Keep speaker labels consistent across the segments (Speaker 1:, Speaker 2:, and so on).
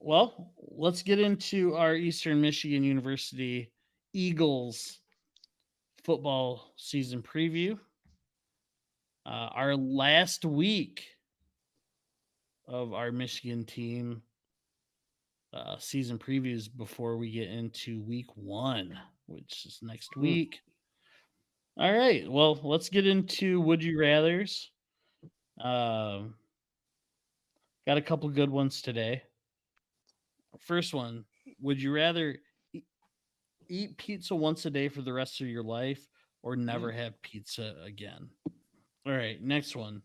Speaker 1: Well, let's get into our Eastern Michigan University Eagles football season preview. Our last week of our Michigan team season previews before we get into week one, which is next week. All right. Well, let's get into Would You Rathers. Um, got a couple good ones today. First one: Would you rather eat pizza once a day for the rest of your life or never have pizza again? All right, next one.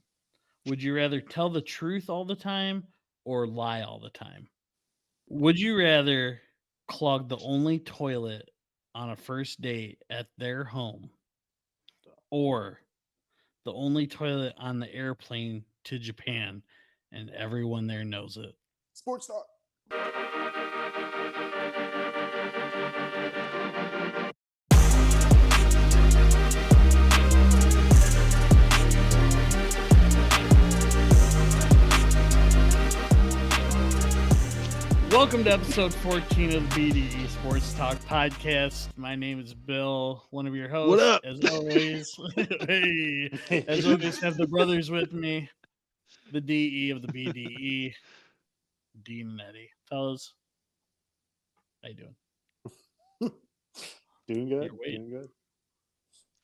Speaker 1: Would you rather tell the truth all the time or lie all the time? Would you rather clog the only toilet on a first date at their home or the only toilet on the airplane to Japan and everyone there knows it?
Speaker 2: Sports talk.
Speaker 1: Welcome to episode 14 of the BDE Sports Talk podcast. My name is Bill, one of your hosts.
Speaker 3: What up?
Speaker 1: As always, hey, as always, have the brothers with me, the DE of the BDE, Dean and Eddie. Fellas, how you doing?
Speaker 2: Doing good.
Speaker 1: You're waiting.
Speaker 2: Doing good.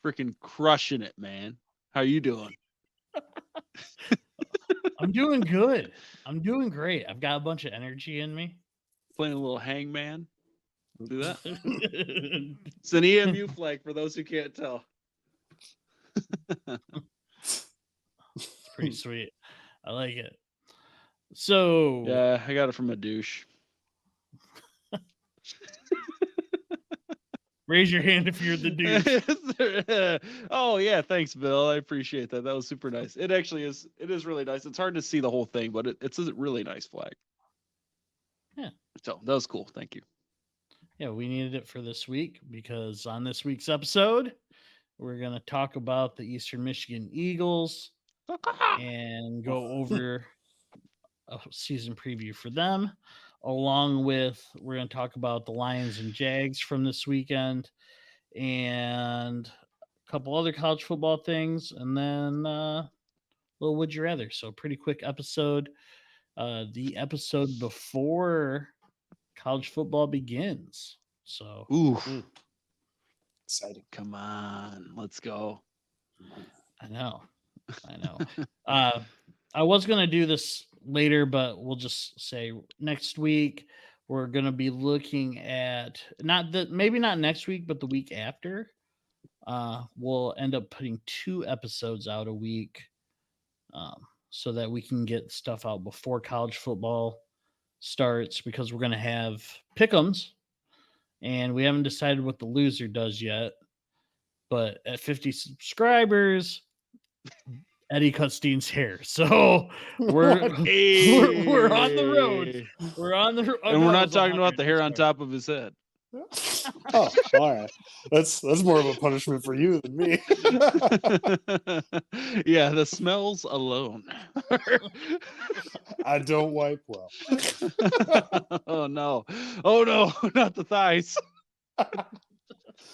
Speaker 3: Freaking crushing it, man. How you doing?
Speaker 1: I'm doing good. I'm doing great. I've got a bunch of energy in me.
Speaker 3: Playing a little hangman. Do that. It's an EMU flag for those who can't tell.
Speaker 1: It's pretty sweet. I like it. So
Speaker 3: Yeah, I got it from a douche.
Speaker 1: raise your hand if you're the dude.
Speaker 3: Oh yeah, thanks, Bill. I appreciate that. That was super nice. It actually is. It is really nice. It's hard to see the whole thing, but it's a really nice flag.
Speaker 1: Yeah.
Speaker 3: So that was cool. Thank you.
Speaker 1: Yeah, we needed it for this week because on this week's episode, we're going to talk about the Eastern Michigan Eagles and go over a season preview for them. Along with, we're going to talk about the Lions and Jags from this weekend and a couple other college football things, and then a little Would You Rather. So, pretty quick episode. The episode before college football begins. So,
Speaker 3: Ooh,
Speaker 2: Exciting.
Speaker 3: come on, let's go.
Speaker 1: I know. I was going to do this later, but we'll just say next week we're going to be looking at maybe not next week, but the week after. We'll end up putting 2 episodes out a week, so that we can get stuff out before college football starts, because we're going to have pick'ems, and we haven't decided what the loser does yet. But at 50 subscribers, Eddie cuts Dean's hair. So we're on the road. We're on the road.
Speaker 3: And we're not talking about the hair on top of his head.
Speaker 2: Oh, all right. That's more of a punishment for you than me.
Speaker 3: Yeah, the smells alone.
Speaker 2: I don't wipe well.
Speaker 3: Oh no, not the thighs.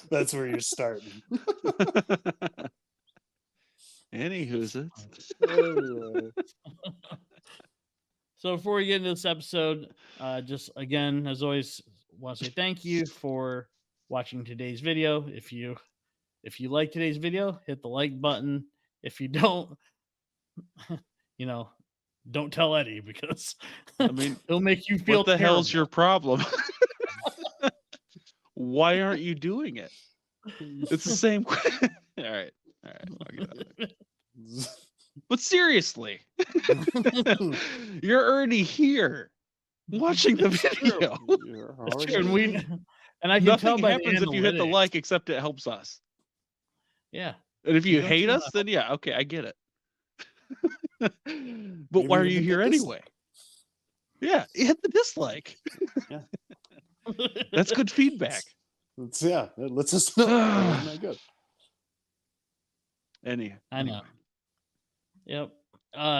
Speaker 2: That's where you're starting.
Speaker 3: Anywho's it.
Speaker 2: Anyway.
Speaker 1: So before we get into this episode, just again, as always, want to say thank you for watching today's video. If you like today's video, hit the like button. If you don't, don't tell Eddie, because
Speaker 3: I mean,
Speaker 1: he'll make you feel
Speaker 3: what the
Speaker 1: terrible.
Speaker 3: hell's your problem? Why aren't you doing it? It's the same. All right. I'll get out of it. But seriously, you're already here watching the video.
Speaker 1: It's true, and I can
Speaker 3: Nothing
Speaker 1: tell by
Speaker 3: happens if you hit the like, except it helps us.
Speaker 1: Yeah.
Speaker 3: And if you
Speaker 1: Don't
Speaker 3: hate
Speaker 1: you
Speaker 3: us, then yeah, okay, I get it. But why are you here anyway? Yeah, hit the dislike.
Speaker 2: Yeah.
Speaker 3: That's good feedback.
Speaker 2: That lets us know. Isn't that good?
Speaker 1: I know. Yep.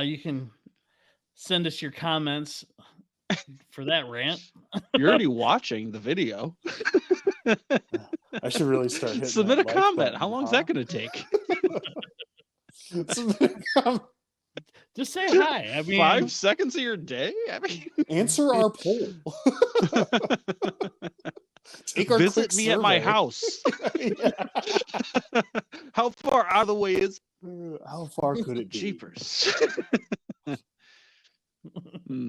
Speaker 1: You can send us your comments for that rant.
Speaker 3: You're already watching the video.
Speaker 2: I should really start hitting
Speaker 3: Submit
Speaker 2: that
Speaker 3: a
Speaker 2: like
Speaker 3: comment.
Speaker 2: button,
Speaker 3: How long is
Speaker 2: huh?
Speaker 3: that going to take?
Speaker 2: Submit a comment.
Speaker 1: Just say hi. I mean,
Speaker 3: 5 seconds of your day? I mean,
Speaker 2: Answer our poll. Take our
Speaker 3: visit
Speaker 2: quick
Speaker 3: me at my
Speaker 2: survey.
Speaker 3: house.
Speaker 2: Yeah.
Speaker 3: How far out of the way is
Speaker 2: How far could it be?
Speaker 3: Jeepers? Hmm.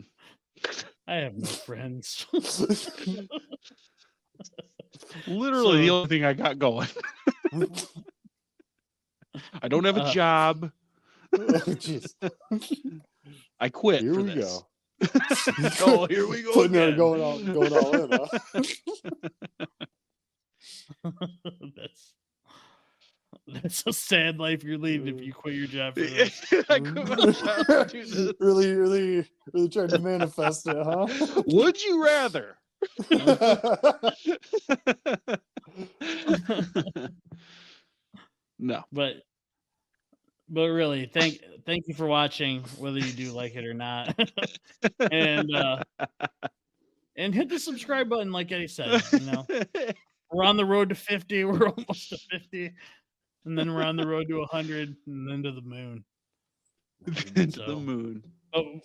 Speaker 1: I have no friends.
Speaker 3: Literally the
Speaker 1: So-
Speaker 3: only thing I got going. I don't have a job.
Speaker 2: Jeez.
Speaker 3: I quit
Speaker 2: Here
Speaker 3: for
Speaker 2: we
Speaker 3: this.
Speaker 2: go.
Speaker 3: Oh, here we go.
Speaker 2: Putting her
Speaker 3: again.
Speaker 2: going all in, huh?
Speaker 1: That's a sad life you're leading if you quit your job for this.
Speaker 3: I quit my job to do this.
Speaker 2: really trying to manifest it, huh?
Speaker 3: Would you rather? No.
Speaker 1: But really, thank you for watching, whether you do like it or not. and hit the subscribe button, like Eddie said. We're on the road to 50. We're almost to 50. And then we're on the road to 100 and then to the moon.
Speaker 3: Into the
Speaker 1: So-
Speaker 3: moon.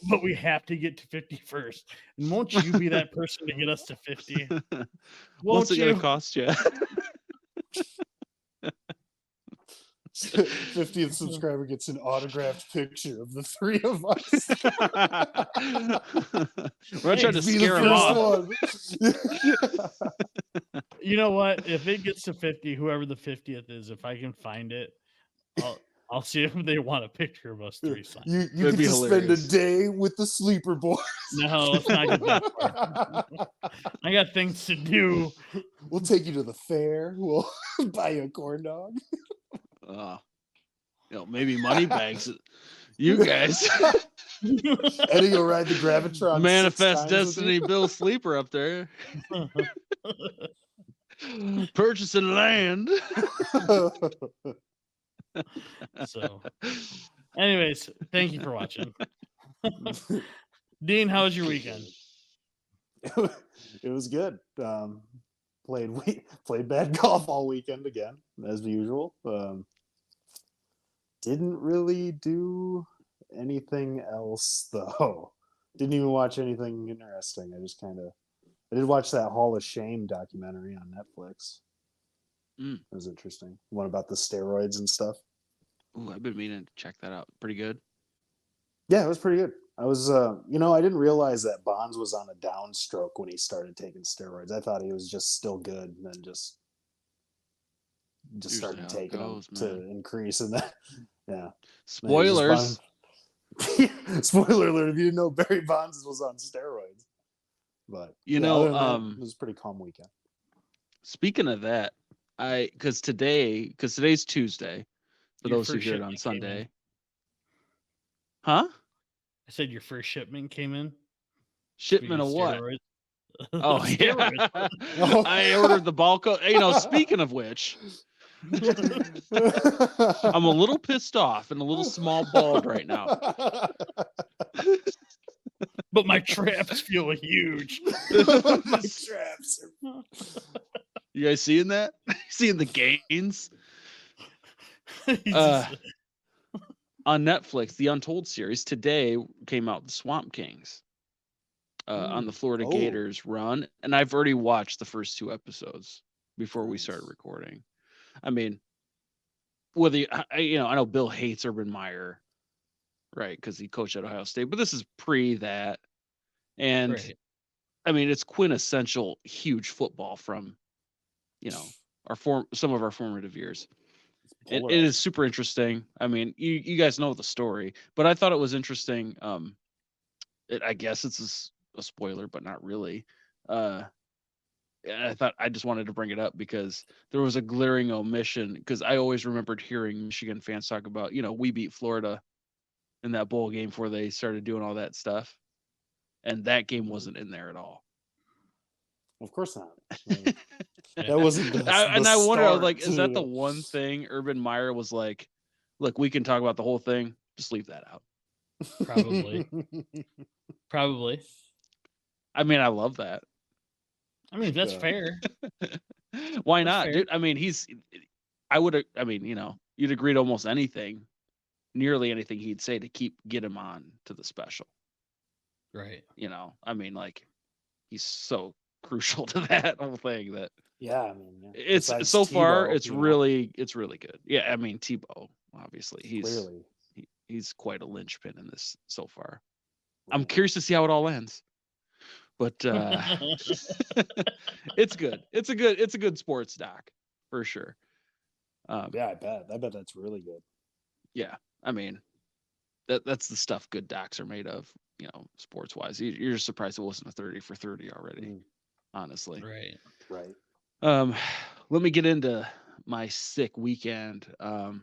Speaker 1: But we have to get to 50 first. And won't you be that person to get us to 50?
Speaker 3: What's
Speaker 1: Won't
Speaker 3: it going
Speaker 1: you?
Speaker 3: to cost you?
Speaker 2: 50th subscriber gets an autographed picture of the three of us.
Speaker 3: We're not trying to
Speaker 2: Be the
Speaker 3: scare him
Speaker 2: first
Speaker 3: off.
Speaker 2: one.
Speaker 1: You know what? If it gets to 50, whoever the 50th is, if I can find it, I'll see if they want a picture of us three. Signs.
Speaker 2: You
Speaker 3: That'd
Speaker 2: get
Speaker 3: be
Speaker 2: to spend a
Speaker 3: hilarious.
Speaker 2: day with the sleeper boys.
Speaker 1: No, let's not get that far. I got things to do.
Speaker 2: We'll take you to the fair. We'll buy you a corn dog.
Speaker 3: Maybe money bags. You guys
Speaker 2: Eddie will ride the Gravitron.
Speaker 3: manifest
Speaker 2: 6 times with
Speaker 3: destiny.
Speaker 2: you.
Speaker 3: Bill Sleeper up there purchasing land.
Speaker 1: So, anyways, thank you for watching. Dean, how was your weekend?
Speaker 2: It was good. Played bad golf all weekend again, as usual. Didn't really do anything else though. Didn't even watch anything interesting. I did watch that Hall of Shame documentary on Netflix.
Speaker 3: Mm.
Speaker 2: It was interesting. One about the steroids and stuff.
Speaker 3: Ooh, I've been meaning to check that out. Pretty good.
Speaker 2: Yeah, it was pretty good. I was, I didn't realize that Bonds was on a downstroke when he started taking steroids. I thought he was just still good, and then just
Speaker 3: Usually
Speaker 2: started
Speaker 3: how it
Speaker 2: taking
Speaker 3: goes,
Speaker 2: them to
Speaker 3: man.
Speaker 2: increase, and then yeah.
Speaker 3: Spoilers.
Speaker 2: Spoiler alert! If you didn't know, Barry Bonds was on steroids. But other than that, it was a pretty calm weekend.
Speaker 3: Speaking of that, because today's Tuesday, for
Speaker 1: Your
Speaker 3: those who
Speaker 1: first
Speaker 3: hear it on
Speaker 1: shipment came in.
Speaker 3: Sunday. Huh?
Speaker 1: I said your first shipment came in.
Speaker 3: Shipment of what?
Speaker 1: Steroids.
Speaker 3: Oh yeah,
Speaker 1: Steroids.
Speaker 2: Oh.
Speaker 3: I ordered the Balco. Speaking of which, I'm a little pissed off and a little small bald right now.
Speaker 1: But my traps feel huge.
Speaker 2: My traps are
Speaker 3: You guys seeing that? Seeing the gains
Speaker 1: He's
Speaker 3: Uh,
Speaker 1: just-
Speaker 3: on Netflix? The Untold series today came out. The Swamp Kings on the Florida
Speaker 2: Oh.
Speaker 3: Gators run, and I've already watched the first 2 episodes before we started recording. I mean, whether I know Bill hates Urban Meyer, right? Because he coached at Ohio State, but this is pre that, and
Speaker 1: Right.
Speaker 3: I mean it's quintessential huge football from, some of our formative years. It is super interesting. I mean, you guys know the story, but I thought it was interesting. I guess it's a spoiler, but not really. I thought I just wanted to bring it up because there was a glaring omission. Because I always remembered hearing Michigan fans talk about, we beat Florida in that bowl game before they started doing all that stuff, and that game wasn't in there at all.
Speaker 2: Of course not. That wasn't.
Speaker 3: I wonder, I was like,
Speaker 2: start
Speaker 3: is that
Speaker 2: to
Speaker 3: the one thing Urban Meyer was like, look, we can talk about the whole thing, just leave that out.
Speaker 1: Probably. Probably.
Speaker 3: I mean, I love that.
Speaker 1: I mean, that's
Speaker 2: Yeah.
Speaker 1: fair.
Speaker 3: Why
Speaker 1: That's
Speaker 3: not,
Speaker 1: fair.
Speaker 3: dude? I mean, you'd agree to almost anything, nearly anything he'd say to get him on to the special.
Speaker 1: Right.
Speaker 3: I mean, like, he's so crucial to that whole thing that
Speaker 2: Yeah, I mean, yeah.
Speaker 3: it's
Speaker 2: Besides
Speaker 3: so far
Speaker 2: Tebow,
Speaker 3: it's
Speaker 2: you know,
Speaker 3: really good. Yeah, I mean, Tebow, obviously,
Speaker 2: clearly.
Speaker 3: he's quite a linchpin in this so far. I'm
Speaker 2: Right.
Speaker 3: curious to see how it all ends, but it's good. It's a good sports doc for sure.
Speaker 2: Yeah, I bet that's really good.
Speaker 3: Yeah, I mean, that's the stuff good docs are made of. Sports wise, you're surprised it wasn't a 30 for 30 already. Honestly,
Speaker 1: Right.
Speaker 3: Let me get into my sick weekend. Not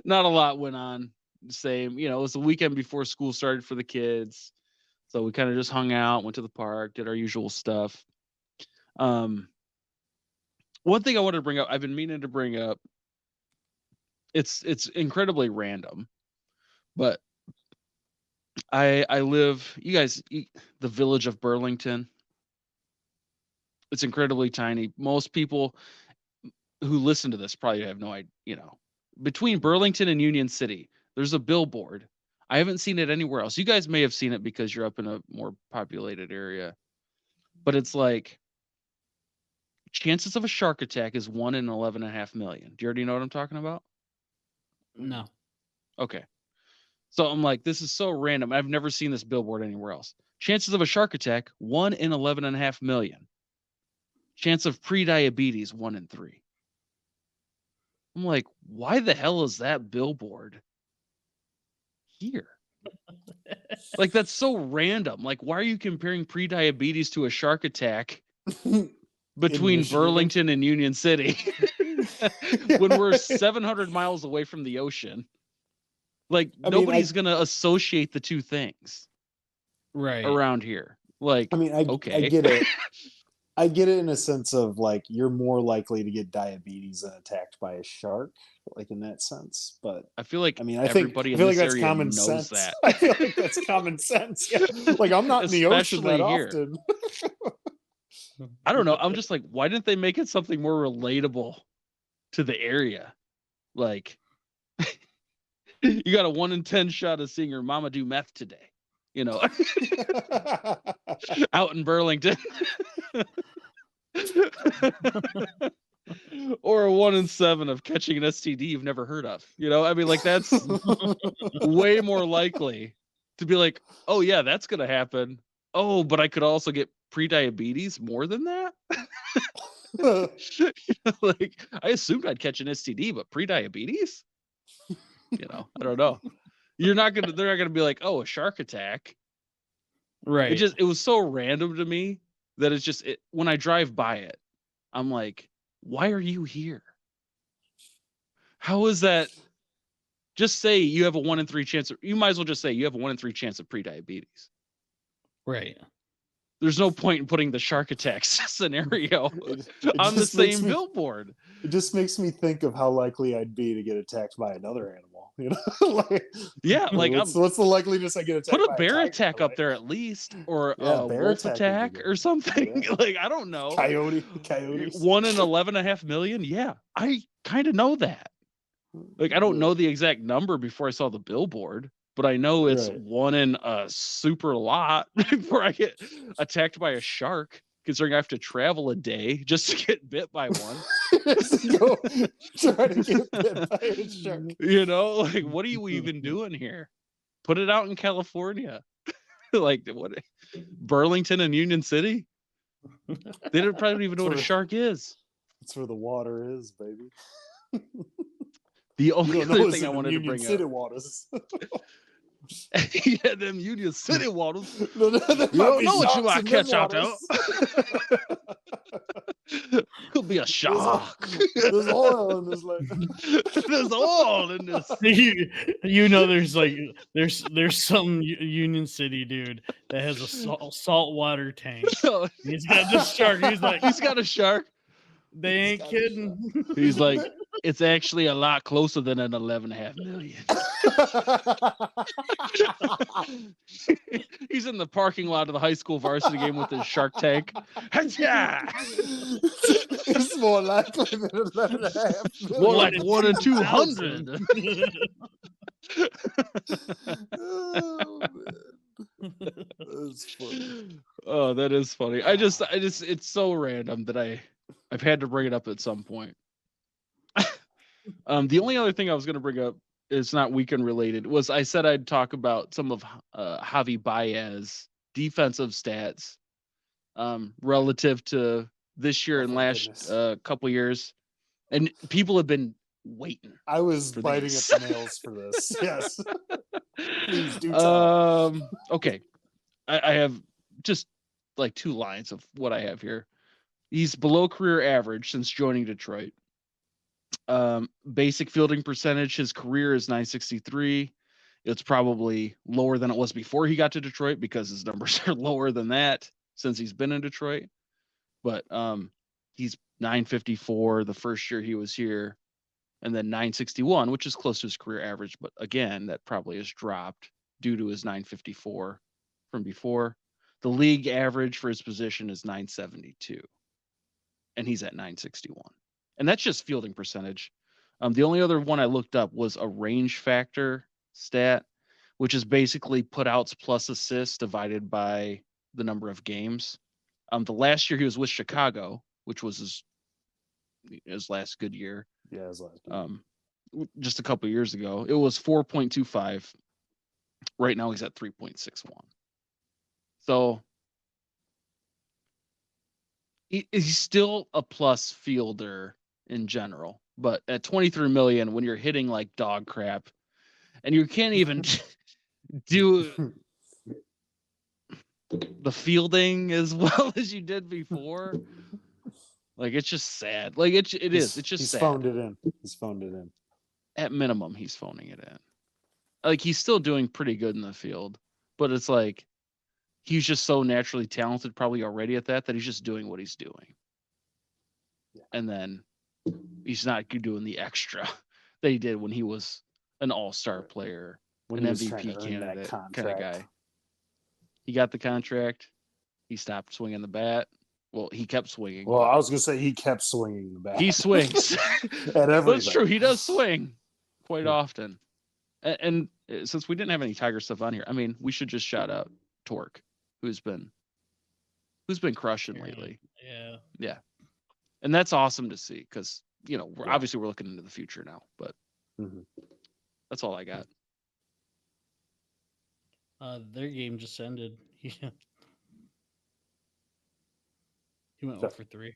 Speaker 3: a lot went on. Same, it was the weekend before school started for the kids, so we kind of just hung out, went to the park, did our usual stuff. One thing I wanted to bring up, I've been meaning to bring up. It's incredibly random, but I live. You guys, the village of Burlington. It's incredibly tiny. Most people who listen to this probably have no idea. Between Burlington and Union City, there's a billboard. I haven't seen it anywhere else. You guys may have seen it because you're up in a more populated area, but it's like chances of a shark attack is 1 in 11.5 million. Do you already know what I'm talking about?
Speaker 1: No.
Speaker 3: Okay. So I'm like, this is so random. I've never seen this billboard anywhere else. Chances of a shark attack, 1 in 11.5 million. Chance of pre-diabetes, 1 in 3. I'm like, why the hell is that billboard here? Like, that's so random. Like, why are you comparing pre-diabetes to a shark attack between
Speaker 2: Michigan?
Speaker 3: Burlington and Union City when we're 700 miles away from the ocean? Like, nobody's going to associate the two things around here. Like, okay.
Speaker 2: I get it. I get it in a sense of like you're more likely to get diabetes than attacked by a shark, like in that sense. But
Speaker 3: I feel like
Speaker 2: I
Speaker 3: everybody in this area knows that.
Speaker 2: I feel like that's common sense. Yeah. Like I'm not in the ocean that often.
Speaker 3: I don't know. I'm just like, why didn't they make it something more relatable to the area? Like, you got a 1 in 10 shot of seeing your mama do meth today, out in Burlington. Or a 1 in 7 of catching an STD you've never heard of. I mean, like, that's way more likely to be like, oh yeah, that's gonna happen. Oh, but I could also get pre-diabetes more than that. Like, I assumed I'd catch an STD, but pre-diabetes? I don't know. They're not gonna be like, oh, a shark attack.
Speaker 1: Right.
Speaker 3: It was so random to me that it's just when I drive by it, I'm like, why are you here? How is that? Just say you have a 1 in 3 chance. You might as well just say you have a 1 in 3 chance of pre-diabetes.
Speaker 1: Right.
Speaker 3: There's no point in putting the shark attacks scenario on the same billboard.
Speaker 2: It just makes me think of how likely I'd be to get attacked by another animal. Like,
Speaker 3: yeah, like
Speaker 2: what's the likeliness I get attacked?
Speaker 3: Put a bear attack up there at least, or a wolf attack or something. Yeah. Like, I don't know.
Speaker 2: Coyotes.
Speaker 3: 1 in 11.5 million. Yeah, I kind of know that. Like, I don't know the exact number before I saw the billboard, but I know it's 1 in a super lot before I get attacked by a shark, considering I have to travel a day just to get bit by one.
Speaker 2: Go try to get bit by a shark.
Speaker 3: Like, what are you even doing here? Put it out in California. Like, what? Burlington and Union City? They don't probably even know what a shark is.
Speaker 2: That's where the water is, baby.
Speaker 3: The only other thing I wanted to bring
Speaker 2: City
Speaker 3: up.
Speaker 2: Waters.
Speaker 3: Yeah, them Union City waters.
Speaker 2: You
Speaker 3: don't know what you might catch out there. Could be a shark.
Speaker 2: There's oil in this lake.
Speaker 3: There's oil in this.
Speaker 1: There's some Union City dude that has a saltwater tank. He's got this shark. He's got a shark. They ain't kidding.
Speaker 3: He's like, It's actually a lot closer than an 11.5 million. He's in the parking lot of the high school varsity game with his Shark Tank. Hatcha!
Speaker 2: It's more likely than 11.5 million.
Speaker 3: More
Speaker 1: One
Speaker 3: like
Speaker 1: in
Speaker 3: 1 in
Speaker 1: 2,000.
Speaker 3: 200.
Speaker 2: Oh, man. That's funny.
Speaker 3: Oh, that is funny. I just, it's so random that I've had to bring it up at some point. The only other thing I was going to bring up is not weekend related. Was I said I'd talk about some of Javi Baez defensive stats, relative to this year
Speaker 2: Oh,
Speaker 3: and
Speaker 2: thank
Speaker 3: last
Speaker 2: goodness.
Speaker 3: couple years, and people have been waiting.
Speaker 2: I was
Speaker 3: for
Speaker 2: biting
Speaker 3: these.
Speaker 2: at the nails for this. Yes. Please do tell.
Speaker 3: Okay. I have just like 2 lines of what I have here. He's below career average since joining Detroit. Basic fielding percentage, his career is .963. It's probably lower than it was before he got to Detroit because his numbers are lower than that since he's been in Detroit. But he's .954 the first year he was here, and then .961, which is close to his career average. But again, that probably has dropped due to his .954 from before. The league average for his position is .972, and he's at .961. And that's just fielding percentage. The only other one I looked up was a range factor stat, which is basically putouts plus assists divided by the number of games. The last year he was with Chicago, which was his last good year.
Speaker 2: Yeah, his last.
Speaker 3: Just a couple years ago, it was 4.25. Right now he's at 3.61. So he's still a plus fielder in general, but at 23 million, when you're hitting like dog crap, and you can't even do the fielding as well as you did before, like it's just sad. Like it is. It's just
Speaker 2: he's
Speaker 3: sad.
Speaker 2: phoned it in. He's phoned it in.
Speaker 3: At minimum, he's phoning it in. Like he's still doing pretty good in the field, but it's like he's just so naturally talented, probably already at that he's just doing what he's doing.
Speaker 2: Yeah.
Speaker 3: And then he's not doing the extra that he did when he was an all-star player,
Speaker 2: When
Speaker 3: an
Speaker 2: he was trying
Speaker 3: MVP
Speaker 2: to earn
Speaker 3: candidate
Speaker 2: that
Speaker 3: kind of
Speaker 2: contract.
Speaker 3: guy. He got the contract. He stopped swinging the bat. Well, he kept swinging.
Speaker 2: Well, I was gonna say he kept swinging the bat.
Speaker 3: He swings.
Speaker 2: At everything.
Speaker 3: But it's true. He does swing quite
Speaker 2: Yeah.
Speaker 3: often. And since we didn't have any Tiger stuff on here, I mean, we should just shout out Torque, who's been crushing lately.
Speaker 1: Yeah.
Speaker 3: And that's awesome to see because we're
Speaker 2: Yeah.
Speaker 3: obviously we're looking into the future now. But
Speaker 2: Mhm.
Speaker 3: that's all I got.
Speaker 1: Their game just ended. He went
Speaker 2: So-
Speaker 1: 0 for 3.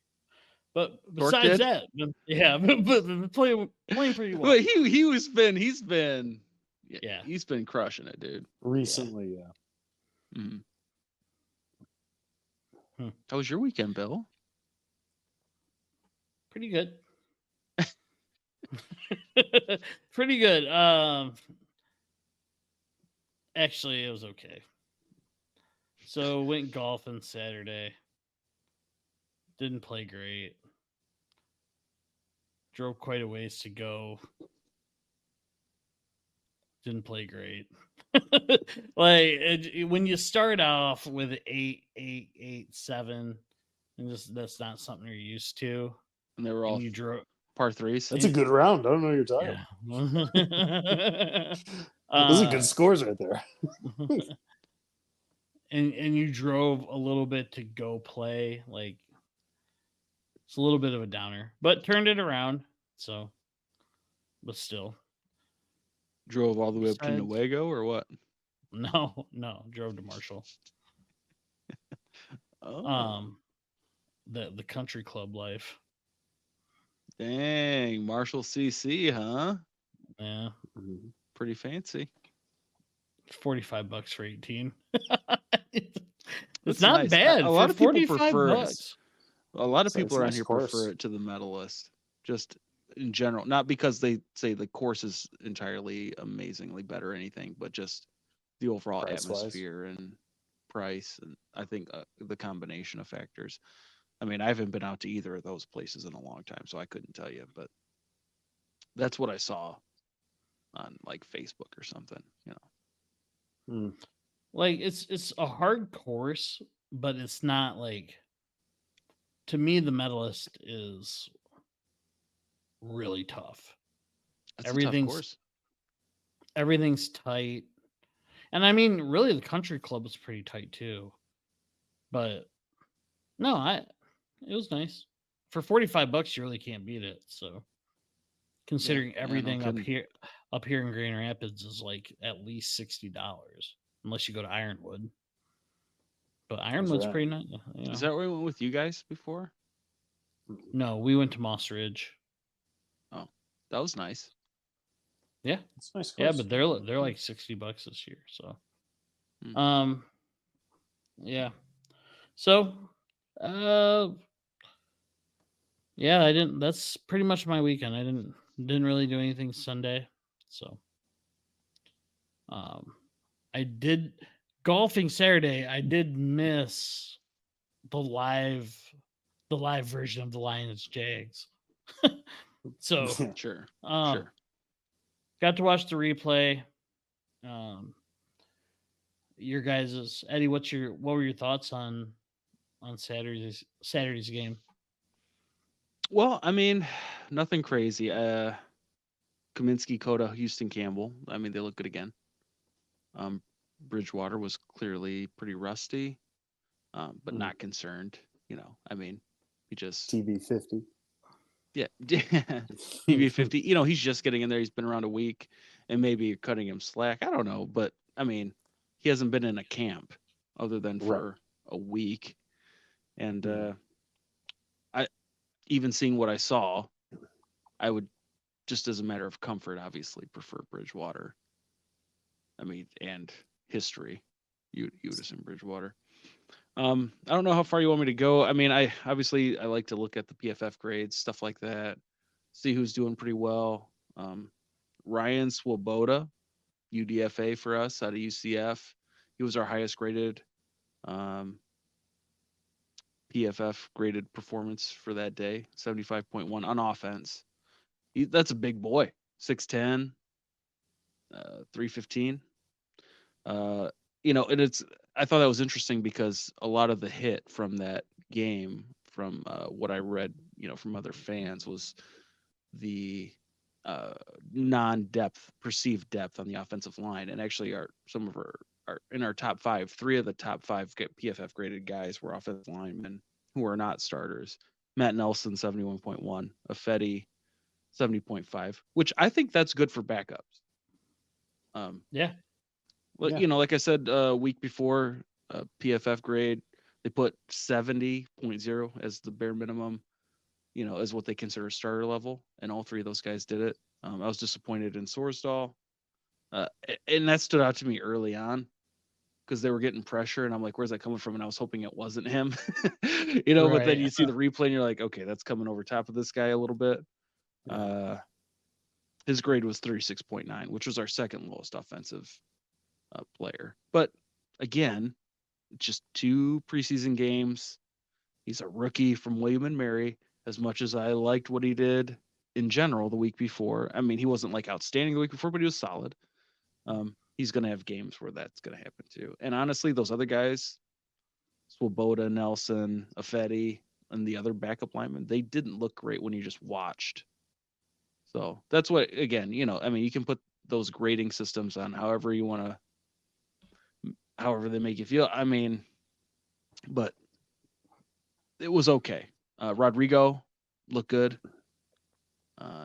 Speaker 1: But
Speaker 3: Torque
Speaker 1: besides
Speaker 3: did?
Speaker 1: that, yeah, but playing pretty well.
Speaker 3: Well, he's been
Speaker 1: Yeah.
Speaker 3: he's been crushing it, dude.
Speaker 2: Recently, yeah.
Speaker 3: Mhm.
Speaker 1: Hmm.
Speaker 3: How was your weekend, Bill?
Speaker 1: Pretty good. Pretty good. Actually, it was okay. So went golfing Saturday. Didn't play great. Drove quite a ways to go. Didn't play great. When you start off with 8, 8, 8, 7, and just that's not something you're used to.
Speaker 3: And they were all
Speaker 1: And you drove.
Speaker 3: par threes.
Speaker 2: That's a good round. I don't know what you're talking
Speaker 1: Yeah.
Speaker 2: about. Those are good scores right there.
Speaker 1: and you drove a little bit to go play. Like it's a little bit of a downer, but turned it around. So, but still,
Speaker 3: Drove all the way up to
Speaker 1: Besides-
Speaker 3: Newego or what?
Speaker 1: no, drove to Marshall.
Speaker 3: Oh,
Speaker 1: The country club life.
Speaker 3: dang, Marshall CC, huh?
Speaker 1: Yeah,
Speaker 2: Mhm.
Speaker 3: Pretty fancy.
Speaker 1: $45 for 18.
Speaker 3: That's
Speaker 1: It's not
Speaker 3: nice.
Speaker 1: bad.
Speaker 3: A lot
Speaker 1: for
Speaker 3: of people
Speaker 1: 45
Speaker 3: prefer it.
Speaker 1: bucks.
Speaker 3: A lot of
Speaker 2: So it's
Speaker 3: people
Speaker 2: a
Speaker 3: around
Speaker 2: nice
Speaker 3: here
Speaker 2: course.
Speaker 3: prefer it to the Medalist, just in general. Not because they say the course is entirely amazingly better or anything, but just the overall
Speaker 2: Price-wise.
Speaker 3: atmosphere and price, and I think the combination of factors. I mean, I haven't been out to either of those places in a long time, so I couldn't tell you. But That's what I saw on like Facebook or something.
Speaker 1: Like it's a hard course, but it's not like, to me the Medalist is really tough.
Speaker 3: That's a tough
Speaker 1: Everything's
Speaker 3: course.
Speaker 1: everything's tight. And I mean, really the country club is pretty tight too. But no, it was nice. For $45 you really can't beat it. So considering
Speaker 3: Yeah, no
Speaker 1: everything up
Speaker 3: kidding.
Speaker 1: here in Grand Rapids is like at least $60, unless you go to Ironwood. But Ironwood's
Speaker 2: right.
Speaker 1: pretty nice.
Speaker 3: Is that where we went with you guys before?
Speaker 1: No, we went to Moss Ridge.
Speaker 3: Oh, that was nice.
Speaker 1: Yeah.
Speaker 2: It's a nice
Speaker 1: Yeah,
Speaker 2: course.
Speaker 1: but they're like $60 this year. So
Speaker 3: Hmm.
Speaker 1: yeah. So yeah, I didn't that's pretty much my weekend. I didn't really do anything Sunday. So I did golfing Saturday. I did miss the live version of the Lions Jags. So
Speaker 3: Sure.
Speaker 1: uh,
Speaker 3: Sure.
Speaker 1: got to watch the replay. Your guys's Eddie, what were your thoughts on Saturday's game?
Speaker 3: Well, I mean, nothing crazy. Kaminsky, Coda, Houston, Campbell. I mean, they look good again. Bridgewater was clearly pretty rusty, but not concerned. I mean, he just
Speaker 2: TB50.
Speaker 3: yeah, TB50. He's just getting in there. He's been around a week, and maybe you're cutting him slack. I don't know, but I mean, he hasn't been in a camp other than for a week, and I even seeing what I saw, I would just as a matter of comfort, obviously prefer Bridgewater. I mean, and history, you would assume Bridgewater. I don't know how far you want me to go. I mean, I like to look at the PFF grades, stuff like that, see who's doing pretty well. Ryan Swoboda, UDFA for us out of UCF. He was our highest graded PFF graded performance for that day, 75.1 on offense. That's a big boy, 6'10", 315. And I thought that was interesting because a lot of the hit from that game, from what I read, from other fans, was the non-depth, perceived depth on the offensive line, and actually, some of our in our top five, 3 of the top 5 get PFF graded guys were offensive linemen who are not starters. Matt Nelson 71.1, Afedi 70.5, which I think that's good for backups.
Speaker 1: Yeah.
Speaker 3: Well, like I said, week before, PFF grade, they put 70.0 as the bare minimum, as what they consider starter level, and all 3 of those guys did it. I was disappointed in Sorsdahl, and that stood out to me early on because they were getting pressure, and I'm like, where's that coming from? And I was hoping it wasn't him, but then
Speaker 1: Right.
Speaker 3: you see the replay, and you're like, okay, that's coming over top of this guy a little bit. His grade was 36.9, which was our second lowest offensive player. But again, just 2 preseason games. He's a rookie from William and Mary. As much as I liked what he did in general the week before, I mean, he wasn't like outstanding the week before, but he was solid. He's going to have games where that's going to happen too. And honestly, those other guys, Swoboda, Nelson, Afedi, and the other backup linemen, they didn't look great when you just watched. So that's what, again, I mean, you can put those grading systems on however you want to, however they make you feel. I mean, but it was okay. Rodrigo looked good.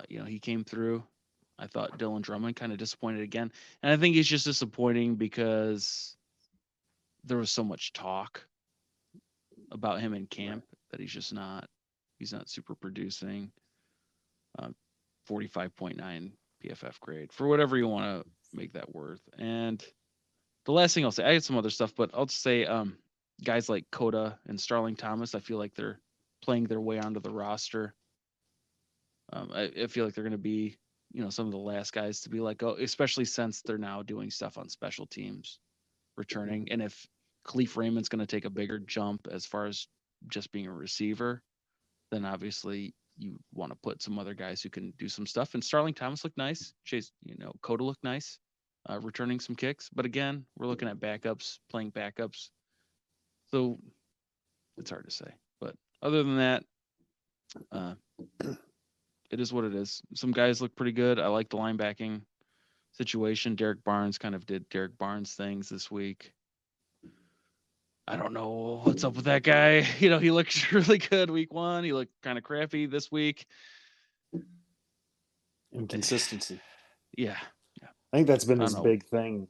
Speaker 3: He came through. I thought Dylan Drummond kind of disappointed again. And I think he's just disappointing because there was so much talk about him in camp that he's not super producing. 45.9 PFF grade for whatever you want to make that worth. And the last thing I'll say, I had some other stuff, but I'll just say guys like Coda and Starling Thomas, I feel like they're playing their way onto the roster. I feel like they're going to be, some of the last guys to be let go, especially since they're now doing stuff on special teams, returning. And if Khalif Raymond's going to take a bigger jump as far as just being a receiver, then obviously you want to put some other guys who can do some stuff. And Starling Thomas looked nice. Chase, Coda looked nice, returning some kicks. But again, we're looking at backups, playing backups. So it's hard to say. But other than that, it is what it is. Some guys look pretty good. I like the linebacking situation. Derek Barnes kind of did Derek Barnes things this week. I don't know what's up with that guy. He looked really good week 1. He looked kind of crappy this week.
Speaker 2: Inconsistency.
Speaker 3: Yeah.
Speaker 2: I think that's been
Speaker 3: I
Speaker 2: his
Speaker 3: don't know.
Speaker 2: big thing,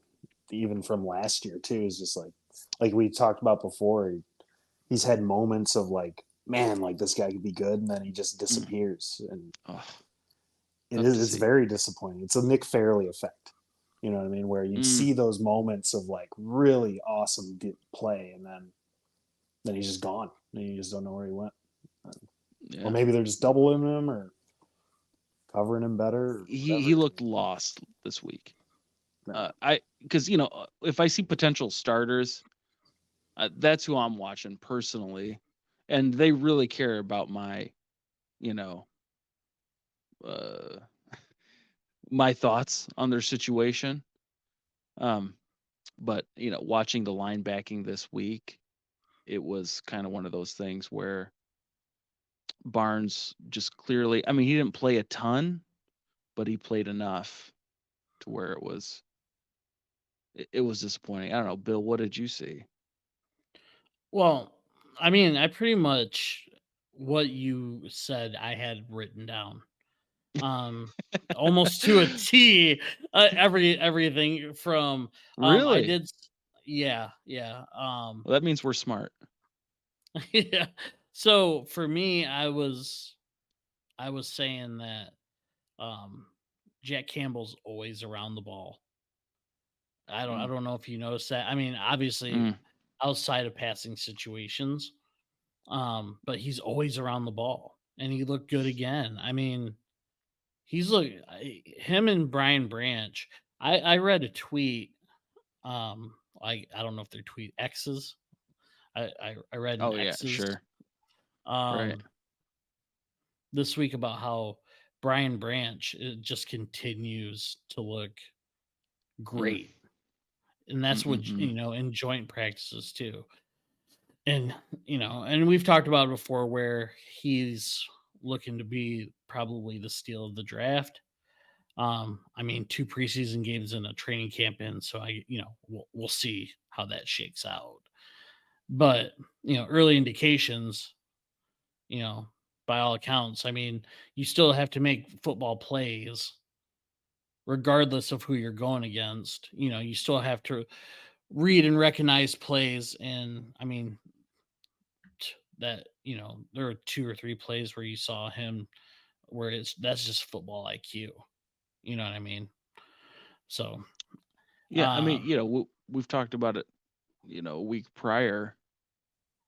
Speaker 2: even from last year too. Is just like we talked about before. He's had moments of like, man, like this guy could be good, and then he just disappears, and it's very disappointing. It's a Nick Fairley effect. You know what I mean? Where you see those moments of like really awesome play, and then he's just gone, and you just don't know where he went. Or maybe they're just doubling him or covering him better.
Speaker 3: He looked lost this week. Because if I see potential starters, that's who I'm watching personally, and they really care about my, my thoughts on their situation. But watching the linebacking this week, it was kind of one of those things where Barnes just clearly, he didn't play a ton, but he played enough to where it was disappointing. I don't know, Bill, what did you see?
Speaker 1: Well, I pretty much what you said I had written down. Almost to a T, everything from
Speaker 3: Really?
Speaker 1: I did yeah.
Speaker 3: Well, that means we're smart.
Speaker 1: Yeah. So for me, I was saying that Jack Campbell's always around the ball. I don't know if you noticed that. Obviously outside of passing situations, but he's always around the ball, and he looked good again. Him and Brian Branch. I read a tweet. I don't know if they're tweet X's. I read an X's.
Speaker 3: Sure. Right.
Speaker 1: This week about how Brian Branch just continues to look great. And that's what, in joint practices too. And, and we've talked about it before where he's looking to be probably the steal of the draft. 2 preseason games and a training camp in, so we'll see how that shakes out. But, early indications, by all accounts, you still have to make football plays regardless of who you're going against. You still have to read and recognize plays. And that, there are 2 or 3 plays where you saw him where that's just football IQ. You know what I mean? So,
Speaker 3: yeah, we've talked about it, a week prior.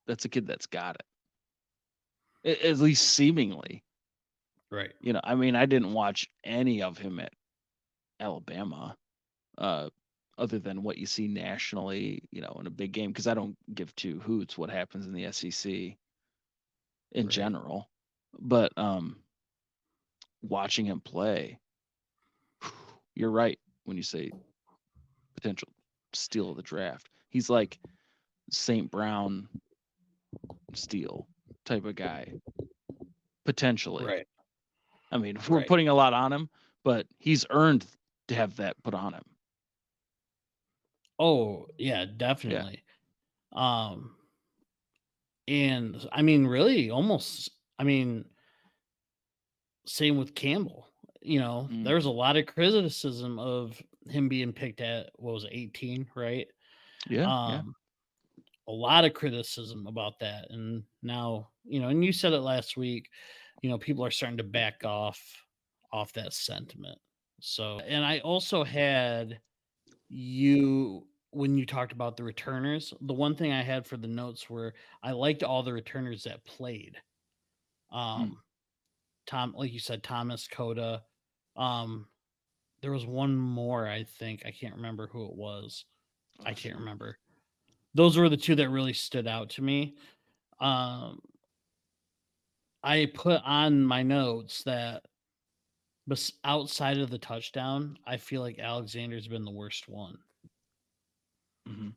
Speaker 3: That's a kid that's got it. At least seemingly.
Speaker 1: right.
Speaker 3: I didn't watch any of him at Alabama, other than what you see nationally, in a big game, because I don't give 2 hoots what happens in the SEC in general. But watching him play, you're right when you say potential steal of the draft. He's like St. Brown steal type of guy, potentially.
Speaker 1: Right.
Speaker 3: We're putting a lot on him, but he's earned to have that put on him.
Speaker 1: Oh, yeah, definitely. Yeah. And really almost, same with Campbell. There's a lot of criticism of him being picked at, what was it, 18, right?
Speaker 3: Yeah.
Speaker 1: A lot of criticism about that. And now, and you said it last week, people are starting to back off that sentiment. So, and I also had when you talked about the returners, the one thing I had for the notes were I liked all the returners that played. Tom, like you said, Thomas, Coda. There was one more, I think. I can't remember who it was. I can't remember. Those were the 2 that really stood out to me. I put on my notes that outside of the touchdown, I feel like Alexander's been the worst one.
Speaker 3: Mhm.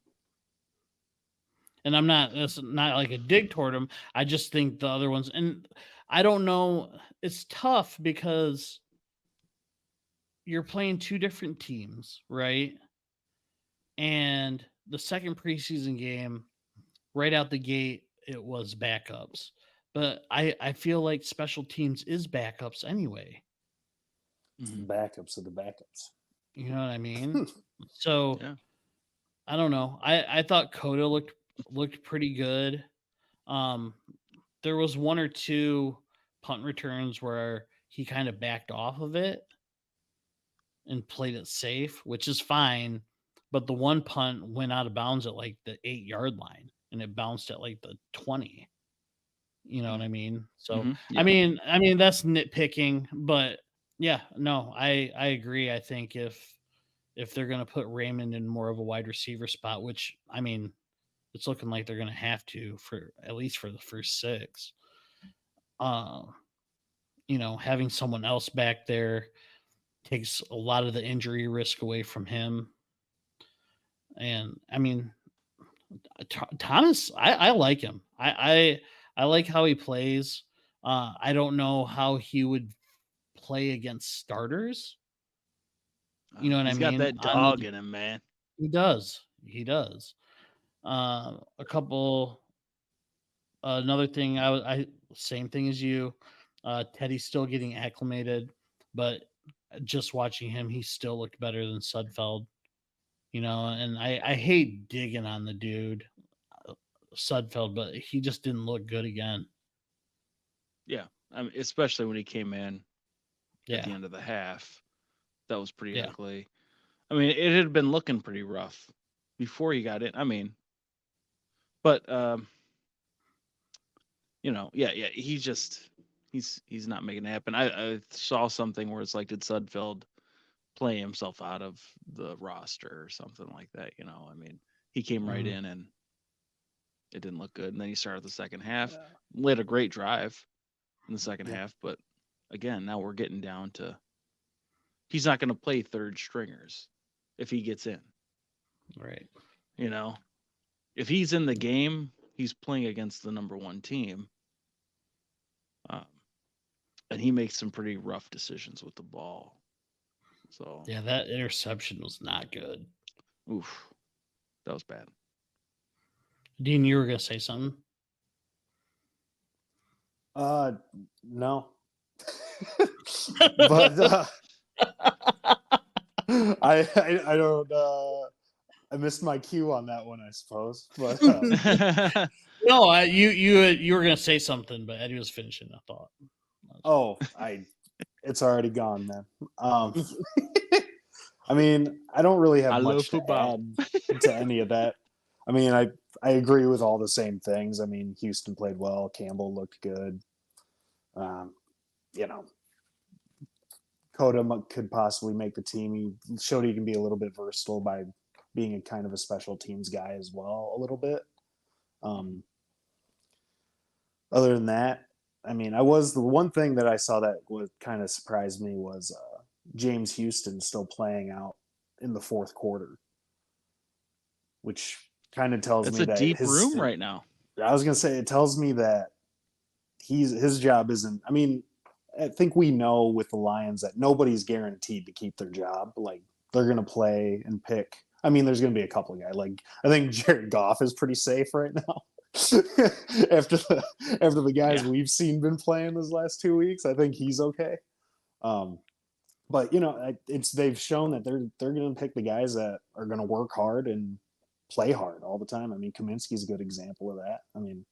Speaker 1: And that's not like a dig toward him. I just think the other ones, and I don't know, it's tough because you're playing two different teams, right? And the second preseason game, right out the gate, it was backups. But I feel like special teams is backups anyway.
Speaker 2: It's the
Speaker 3: Mhm.
Speaker 2: backups of the backups.
Speaker 1: You know what I mean? So
Speaker 3: Yeah.
Speaker 1: I don't know. I thought Coda looked pretty good. Um, there was one or two punt returns where he kind of backed off of it and played it safe, which is fine. But the one punt went out of bounds at like the 8-yard line and it bounced at like the 20. You know what I mean? So
Speaker 3: Mhm.
Speaker 1: I
Speaker 3: Yeah.
Speaker 1: mean that's nitpicking, but yeah, no, I agree. I think if they're gonna put Raymond in more of a wide receiver spot, which I mean, it's looking like they're gonna have to for at least for the first 6. Uh, having someone else back there takes a lot of the injury risk away from him. And I mean, Thomas, I like him. I like how he plays. I don't know how he would play against starters. You know what I
Speaker 3: He's got
Speaker 1: mean?
Speaker 3: that dog in him, man.
Speaker 1: He does. He does. A couple. Another thing, I same thing as you. Teddy's still getting acclimated, but just watching him, he still looked better than Sudfeld. And I hate digging on the dude, Sudfeld, but he just didn't look good again.
Speaker 3: Yeah. I mean, especially when he came in at the
Speaker 1: Yeah,
Speaker 3: end of the half. That was pretty
Speaker 1: yeah,
Speaker 3: ugly. I mean, it had been looking pretty rough before he got in. I mean, but yeah, he's not making it happen. I saw something where it's like, did Sudfeld play himself out of the roster or something like that? I mean, he came right
Speaker 1: Mhm.
Speaker 3: in and it didn't look good, and then he started the second half, led a great drive in the second
Speaker 2: Yep.
Speaker 3: half, but again, now we're getting down to he's not going to play third stringers if he gets in.
Speaker 1: Right.
Speaker 3: If he's in the game, he's playing against the number one team. Um, and he makes some pretty rough decisions with the ball. So,
Speaker 1: Yeah, that interception was not good.
Speaker 3: oof, that was bad.
Speaker 1: Dean, you were gonna say something?
Speaker 2: No. But I don't I missed my cue on that one, I suppose. But
Speaker 1: No, you were gonna say something, but Eddie was finishing a thought.
Speaker 2: it's already gone, man. I mean, I don't really
Speaker 3: I
Speaker 2: have
Speaker 3: love
Speaker 2: much to
Speaker 3: football.
Speaker 2: add to any of that. I mean, I agree with all the same things. I mean, Houston played well. Campbell looked good. You know, Coda could possibly make the team. He showed he can be a little bit versatile by being a kind of a special teams guy as well, a little bit. Other than that, I mean, the one thing that I saw that would kind of surprised me was James Houston still playing out in the fourth quarter, which kind of tells
Speaker 3: That's
Speaker 2: me
Speaker 3: a
Speaker 2: that
Speaker 3: deep room right now.
Speaker 2: I was gonna say it tells me that his job isn't. I mean, I think we know with the Lions that nobody's guaranteed to keep their job. Like they're gonna play and pick. I mean, there's gonna be a couple of guys. Like I think Jared Goff is pretty safe right now. after the guys
Speaker 3: Yeah.
Speaker 2: we've seen been playing these last 2 weeks, I think he's okay. But they've shown that they're going to pick the guys that are going to work hard and play hard all the time. I mean, Kaminsky's a good example of that. I mean,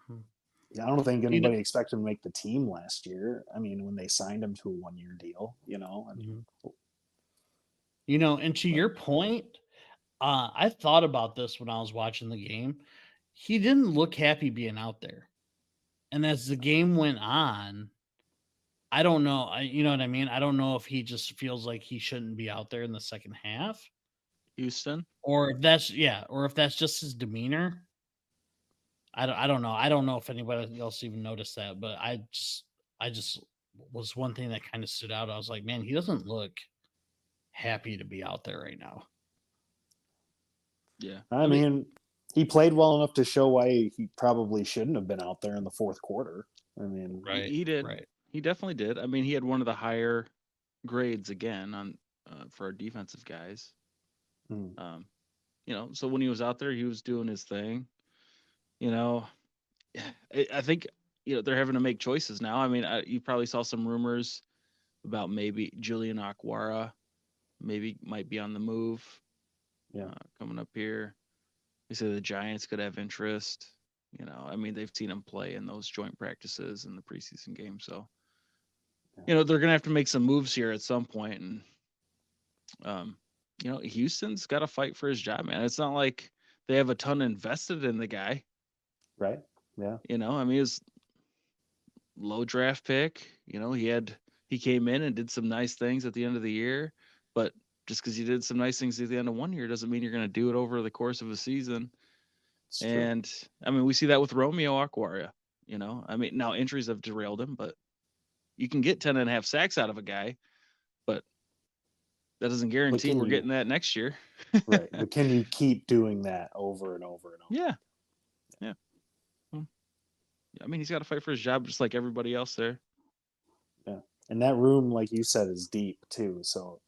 Speaker 2: I don't think anybody expected him to make the team last year. I mean, when they signed him to a 1-year deal, I mean,
Speaker 1: And to your point, I thought about this when I was watching the game. He didn't look happy being out there. And as the game went on, I don't know. You know what I mean? I don't know if he just feels like he shouldn't be out there in the second half,
Speaker 3: Houston.
Speaker 1: or if that's just his demeanor. I don't know. I don't know if anybody else even noticed that, but I just was one thing that kind of stood out. I was like, man, he doesn't look happy to be out there right now.
Speaker 3: Yeah.
Speaker 2: I mean, he played well enough to show why he probably shouldn't have been out there in the fourth quarter. I mean,
Speaker 1: Right.
Speaker 3: He did.
Speaker 1: Right.
Speaker 3: He definitely did. I mean, he had one of the higher grades again on for our defensive guys.
Speaker 2: mm,
Speaker 3: You know, so when he was out there, he was doing his thing. You know, I think they're having to make choices now. I mean, you probably saw some rumors about maybe Julian Aquara maybe might be on the move.
Speaker 2: Yeah.
Speaker 3: Coming up here, they say the Giants could have interest. You know, I mean, they've seen him play in those joint practices in the preseason game, so they're gonna have to make some moves here at some point. And Houston's got to fight for his job, man. It's not like they have a ton invested in the guy.
Speaker 2: right. Yeah.
Speaker 3: I mean, his low draft pick. He came in and did some nice things at the end of the year, but just because you did some nice things at the end of one year doesn't mean you're going to do it over the course of a season.
Speaker 2: It's true.
Speaker 3: And I mean, we see that with Romeo Aquaria. I mean, now injuries have derailed him, but you can get 10.5 sacks out of a guy, but that doesn't guarantee we're getting that next year.
Speaker 2: Right. But can you keep doing that over and over and over?
Speaker 3: Yeah. Yeah. I mean, he's got to fight for his job just like everybody else there.
Speaker 2: Yeah. And that room, like you said, is deep too. So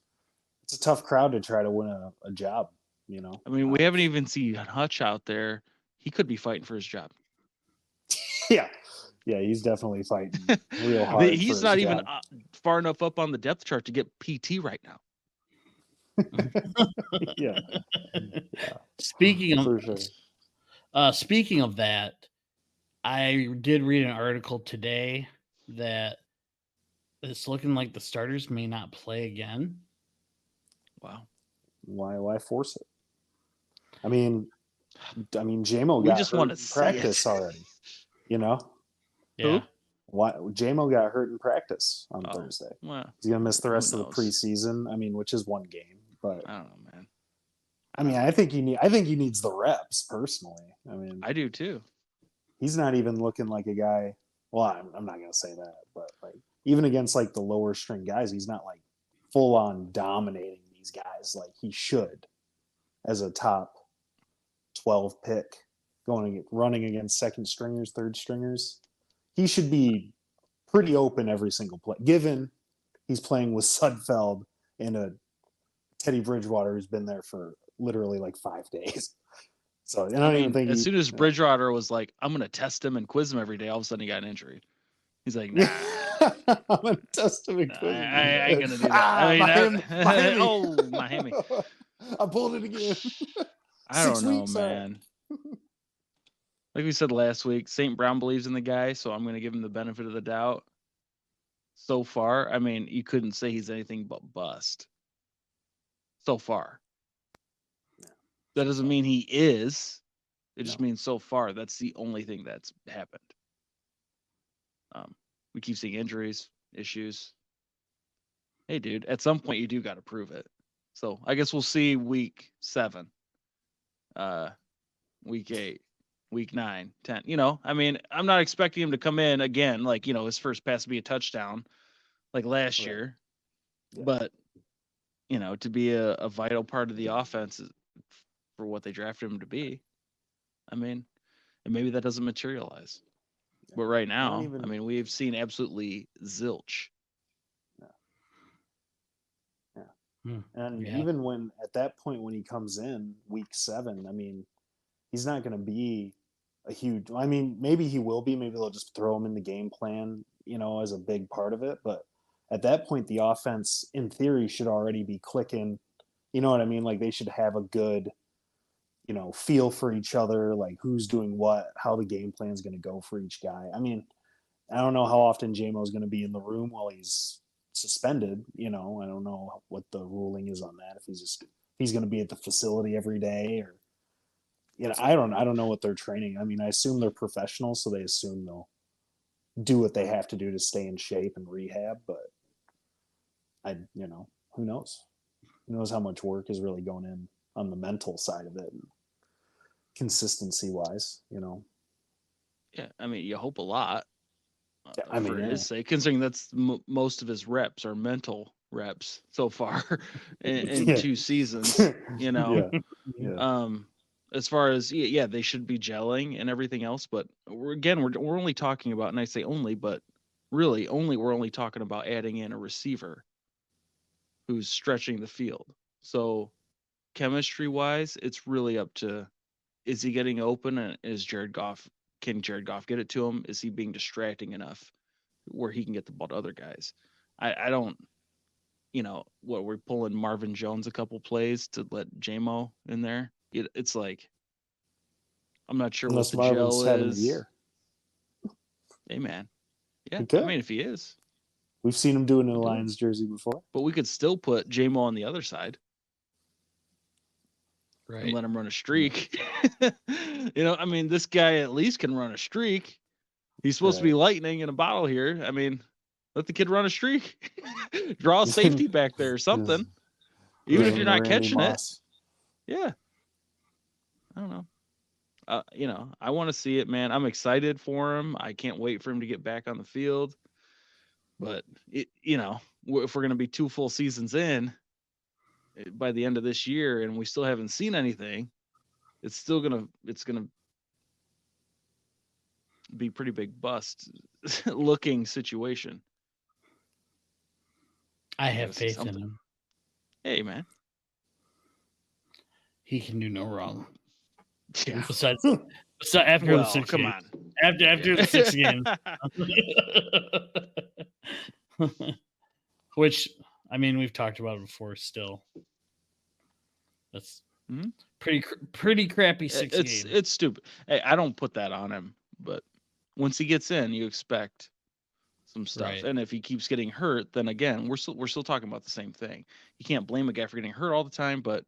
Speaker 2: it's a tough crowd to try to win a job,
Speaker 3: I mean, we haven't even seen Hutch out there. He could be fighting for his job.
Speaker 2: Yeah. Yeah, he's definitely fighting real hard.
Speaker 3: He's not even far enough up on the depth chart to get PT right now.
Speaker 2: Yeah.
Speaker 1: Speaking of
Speaker 2: sure.
Speaker 1: Speaking of that, I did read an article today that it's looking like the starters may not play again.
Speaker 3: Wow.
Speaker 2: Why force it? I mean, JMO
Speaker 3: We
Speaker 2: got
Speaker 3: just
Speaker 2: hurt
Speaker 3: want
Speaker 2: in
Speaker 3: to
Speaker 2: practice already.
Speaker 1: Yeah.
Speaker 3: Who?
Speaker 2: Why JMO got hurt in practice on Thursday.
Speaker 3: Well,
Speaker 2: He's gonna miss the rest of
Speaker 3: who
Speaker 2: the
Speaker 3: knows?
Speaker 2: preseason. I mean, which is one game, but
Speaker 3: I don't know, man.
Speaker 2: I mean, I think he needs the reps personally. I mean,
Speaker 3: I do too.
Speaker 2: he's not even looking like a guy. Well, I'm not gonna say that, but like even against like the lower string guys, he's not like full on dominating these guys like he should as a top 12 pick running against second stringers, third stringers. He should be pretty open every single play, given he's playing with Sudfeld and a Teddy Bridgewater who's been there for literally like 5 days. So I don't even think
Speaker 3: as soon as Bridgewater was like, I'm gonna test him and quiz him every day, all of a sudden he got an injury. He's like, nah.
Speaker 2: I'm gonna test him and quiz him.
Speaker 3: I ain't gonna do that.
Speaker 2: Miami.
Speaker 3: Oh, Miami.
Speaker 2: I pulled it again.
Speaker 3: I don't know, man. Like we said last week, St. Brown believes in the guy, so I'm going to give him the benefit of the doubt. So far, I mean, you couldn't say he's anything but bust. So far. That doesn't mean he is. It just means so far. That's the only thing that's happened. We keep seeing injuries, issues. Hey, dude, at some point you do got to prove it. So I guess we'll see week 7, week 8. Week 9, 10. I mean, I'm not expecting him to come in again, like, his first pass to be a touchdown like last year. Yeah. But, to be a vital part of the offense for what they drafted him to be. I mean, and maybe that doesn't materialize. Yeah. But right now, I mean, we've seen absolutely zilch.
Speaker 2: Yeah. And even when at that point when he comes in week 7, I mean, he's not going to be a huge. I mean, maybe he will be. Maybe they'll just throw him in the game plan, as a big part of it. But at that point, the offense, in theory, should already be clicking. You know what I mean? Like they should have a good, feel for each other, like who's doing what, how the game plan is going to go for each guy. I mean, I don't know how often JMO is going to be in the room while he's suspended. I don't know what the ruling is on that. If he's going to be at the facility every day or. I don't know what they're training. I mean, I assume they're professionals, so they assume they'll do what they have to do to stay in shape and rehab. But who knows? Who knows how much work is really going in on the mental side of it, and consistency wise,
Speaker 3: Yeah, I mean, you hope a lot
Speaker 2: I mean,
Speaker 3: for
Speaker 2: yeah.
Speaker 3: his sake, considering that's most of his reps are mental reps so far in
Speaker 2: Yeah.
Speaker 3: 2 seasons. You know,
Speaker 2: Yeah.
Speaker 3: as far as yeah, they should be gelling and everything else, but we're only talking about, and I say only, but really we're only talking about adding in a receiver who's stretching the field. So chemistry wise, it's really up to, is he getting open, and can Jared Goff get it to him? Is he being distracting enough where he can get the ball to other guys? I don't, what, we're pulling Marvin Jones a couple plays to let JMO in there. It's like, I'm not sure what
Speaker 2: Unless
Speaker 3: the
Speaker 2: Marvin's
Speaker 3: gel
Speaker 2: having a
Speaker 3: is.
Speaker 2: year.
Speaker 3: Hey man, yeah,
Speaker 2: He could.
Speaker 3: I mean, if he is,
Speaker 2: We've seen him do it in a
Speaker 3: do it.
Speaker 2: Lions jersey before.
Speaker 3: but we could still put JMO on the other side and
Speaker 1: Right.
Speaker 3: let him run a streak. I mean, this guy at least can run a streak. He's supposed to be lightning in a bottle here. I mean, let the kid run a streak. Draw a safety back there or something. Even if you're not
Speaker 2: Randy
Speaker 3: catching
Speaker 2: Moss.
Speaker 3: it. Yeah. I don't know. I want to see it, man. I'm excited for him. I can't wait for him to get back on the field. But if we're going to be 2 full seasons in by the end of this year and we still haven't seen anything, it's going to be pretty big bust looking situation.
Speaker 1: I have faith in him.
Speaker 3: Hey, man.
Speaker 1: He can do no wrong.
Speaker 3: Yeah.
Speaker 1: Besides after the 6
Speaker 3: come
Speaker 1: games.
Speaker 3: on.
Speaker 1: After the 6 games. Which, I mean, we've talked about it before still. That's pretty crappy 6 games.
Speaker 3: It's stupid. Hey, I don't put that on him, but once he gets in, you expect some stuff.
Speaker 1: Right.
Speaker 3: And if he keeps getting hurt, then again, we're still talking about the same thing. You can't blame a guy for getting hurt all the time, but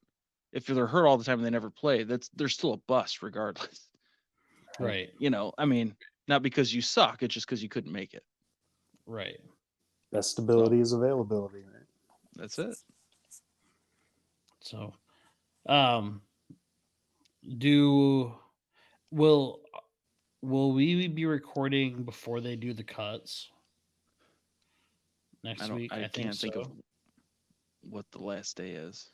Speaker 3: if they're hurt all the time and they never play, they're still a bust regardless.
Speaker 1: Right.
Speaker 3: I mean, not because you suck, it's just because you couldn't make it.
Speaker 1: Right.
Speaker 2: Best ability is availability, right?
Speaker 3: That's it.
Speaker 1: So, will we be recording before they do the cuts next week?
Speaker 3: I
Speaker 1: think
Speaker 3: can't
Speaker 1: so.
Speaker 3: think of what the last day is.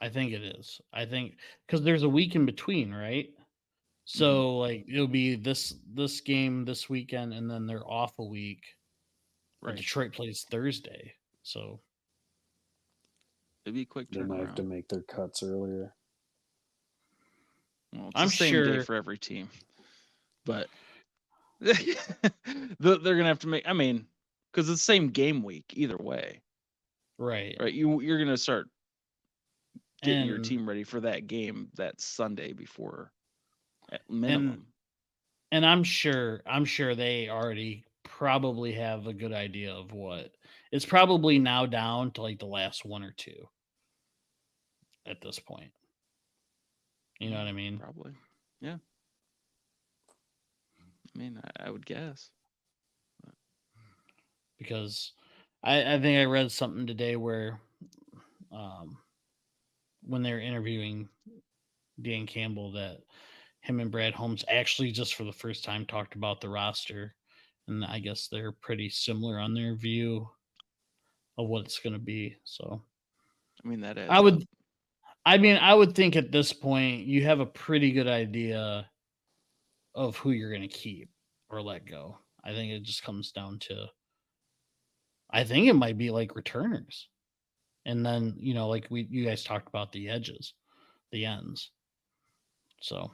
Speaker 1: I think it is. I think because there's a week in between, right? So like it'll be this game this weekend, and then they're off a week. Right. Detroit plays Thursday, so
Speaker 3: it'd be a quick turnaround.
Speaker 2: They might have to make their cuts earlier.
Speaker 3: Well, it's the same day for every team, but they're gonna have to make. I mean, because it's the same game week either way.
Speaker 1: Right.
Speaker 3: You're gonna start getting your team ready for that game that Sunday before, at minimum.
Speaker 1: And I'm sure they already probably have a good idea of what it's probably now down to, like the last 1 or 2 at this point. You know what I mean?
Speaker 3: Probably. Yeah. I mean, I would guess.
Speaker 1: Because I think I read something today where when they're interviewing Dan Campbell, that him and Brad Holmes actually just for the first time talked about the roster, and I guess they're pretty similar on their view of what it's going to be. So,
Speaker 3: I mean,
Speaker 1: I would think at this point you have a pretty good idea of who you're going to keep or let go. I think it just comes down to, I think it might be like returners. And then, like you guys talked about the edges, the ends. So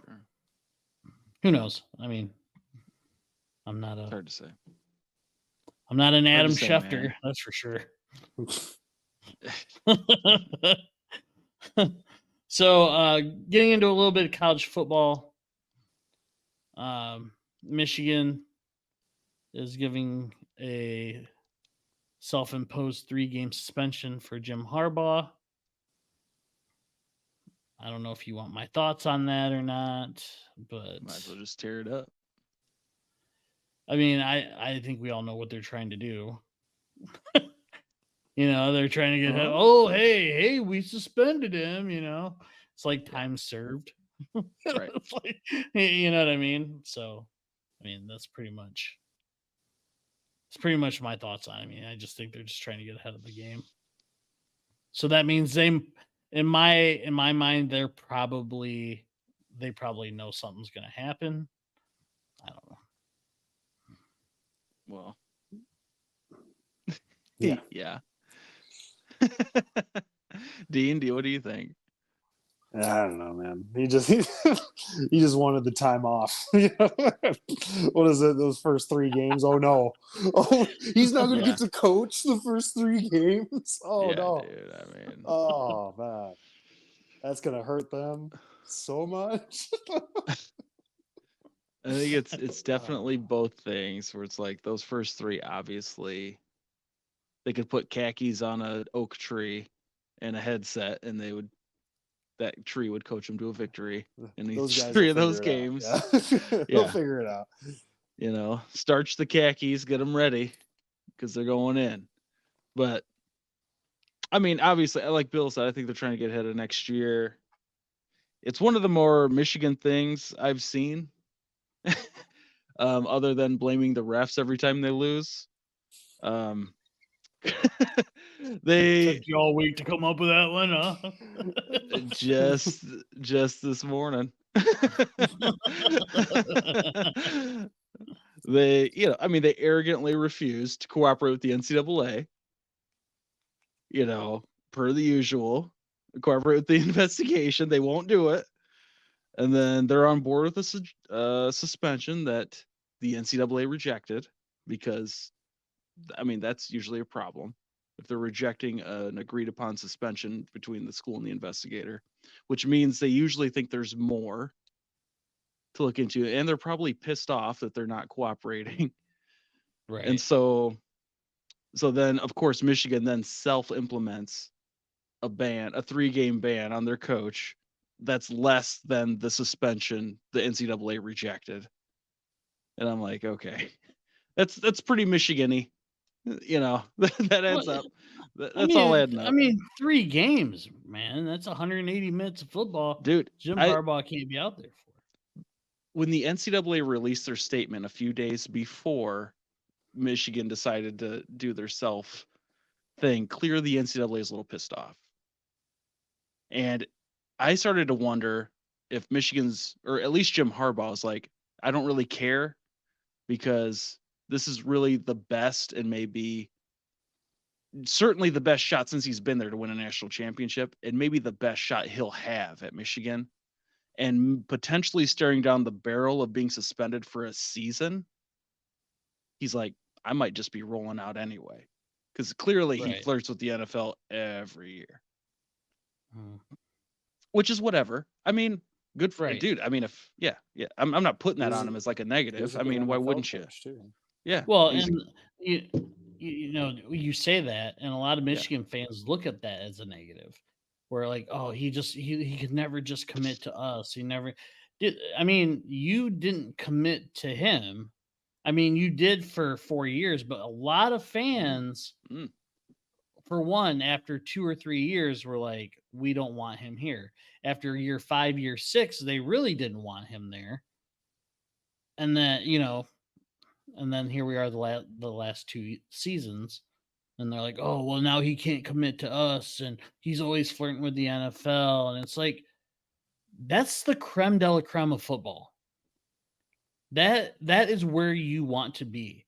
Speaker 1: who knows? I mean,
Speaker 3: it's hard to say.
Speaker 1: I'm not an Adam Schefter, man. That's for sure. So getting into a little bit of college football, Michigan is giving a self-imposed 3-game suspension for Jim Harbaugh. I don't know if you want my thoughts on that or not, but
Speaker 3: might as well just tear it up.
Speaker 1: I mean, I think we all know what they're trying to do. They're trying to get hey, we suspended him, It's like time served.
Speaker 3: Right.
Speaker 1: It's like, you know what I mean? So I mean, that's pretty much my thoughts on it. I mean, I just think they're just trying to get ahead of the game. So that means in my mind, they probably know something's going to happen. I don't know.
Speaker 3: Well,
Speaker 2: Yeah.
Speaker 3: yeah. Dean, what do you think?
Speaker 2: I don't know, man. He just wanted the time off. What is it? Those first 3 games? Oh no! Oh, he's not going to get to coach the first 3 games. Oh
Speaker 3: yeah,
Speaker 2: no!
Speaker 3: dude. I mean,
Speaker 2: oh man, that's going to hurt them so much.
Speaker 3: I think it's definitely both things. Where it's like those first 3, obviously, they could put khakis on an oak tree and a headset, and that tree would coach them to a victory in each 3 of those games.
Speaker 2: Yeah. They'll figure it out.
Speaker 3: You know, starch the khakis, get them ready because they're going in. But I mean, obviously, like Bill said, I think they're trying to get ahead of next year. It's one of the more Michigan things I've seen, other than blaming the refs every time they lose. They
Speaker 1: took you all week to come up with that one, huh?
Speaker 3: just this morning. They arrogantly refused to cooperate with the NCAA. Per the usual, cooperate with the investigation. They won't do it, and then they're on board with a suspension that the NCAA rejected because, I mean, that's usually a problem if they're rejecting an agreed upon suspension between the school and the investigator, which means they usually think there's more to look into, and they're probably pissed off that they're not cooperating.
Speaker 1: Right.
Speaker 3: And so then, of course, Michigan then self-implements a 3-game ban on their coach that's less than the suspension the NCAA rejected. And I'm like, okay, that's pretty Michigan-y. That adds up. That's all adding up.
Speaker 1: I mean, 3 games, man. That's 180 minutes of football.
Speaker 3: Dude,
Speaker 1: Jim Harbaugh can't be out there for it.
Speaker 3: When the NCAA released their statement a few days before Michigan decided to do their self thing, clearly the NCAA is a little pissed off. And I started to wonder if Michigan's, or at least Jim Harbaugh, is like, I don't really care because this is really the best and maybe certainly the best shot since he's been there to win a national championship, and maybe the best shot he'll have at Michigan, and potentially staring down the barrel of being suspended for a season. He's like, I might just be rolling out anyway, because clearly he flirts with the NFL every year, which is whatever. I mean, good for dude. I mean, I'm not putting that on him as like a negative. I mean, why wouldn't you? Yeah.
Speaker 1: Well, and you say that, and a lot of Michigan fans look at that as a negative, where like, oh, he could never just commit to us. He never did. I mean, you didn't commit to him. I mean, you did for 4 years, but a lot of fans, for one, after 2 or 3 years, were like, we don't want him here. After year 5, year 6, they really didn't want him there. And then, and then here we are the last 2 seasons, and they're like, oh, well, now he can't commit to us, and he's always flirting with the NFL. And it's like, that's the creme de la creme of football. That is where you want to be.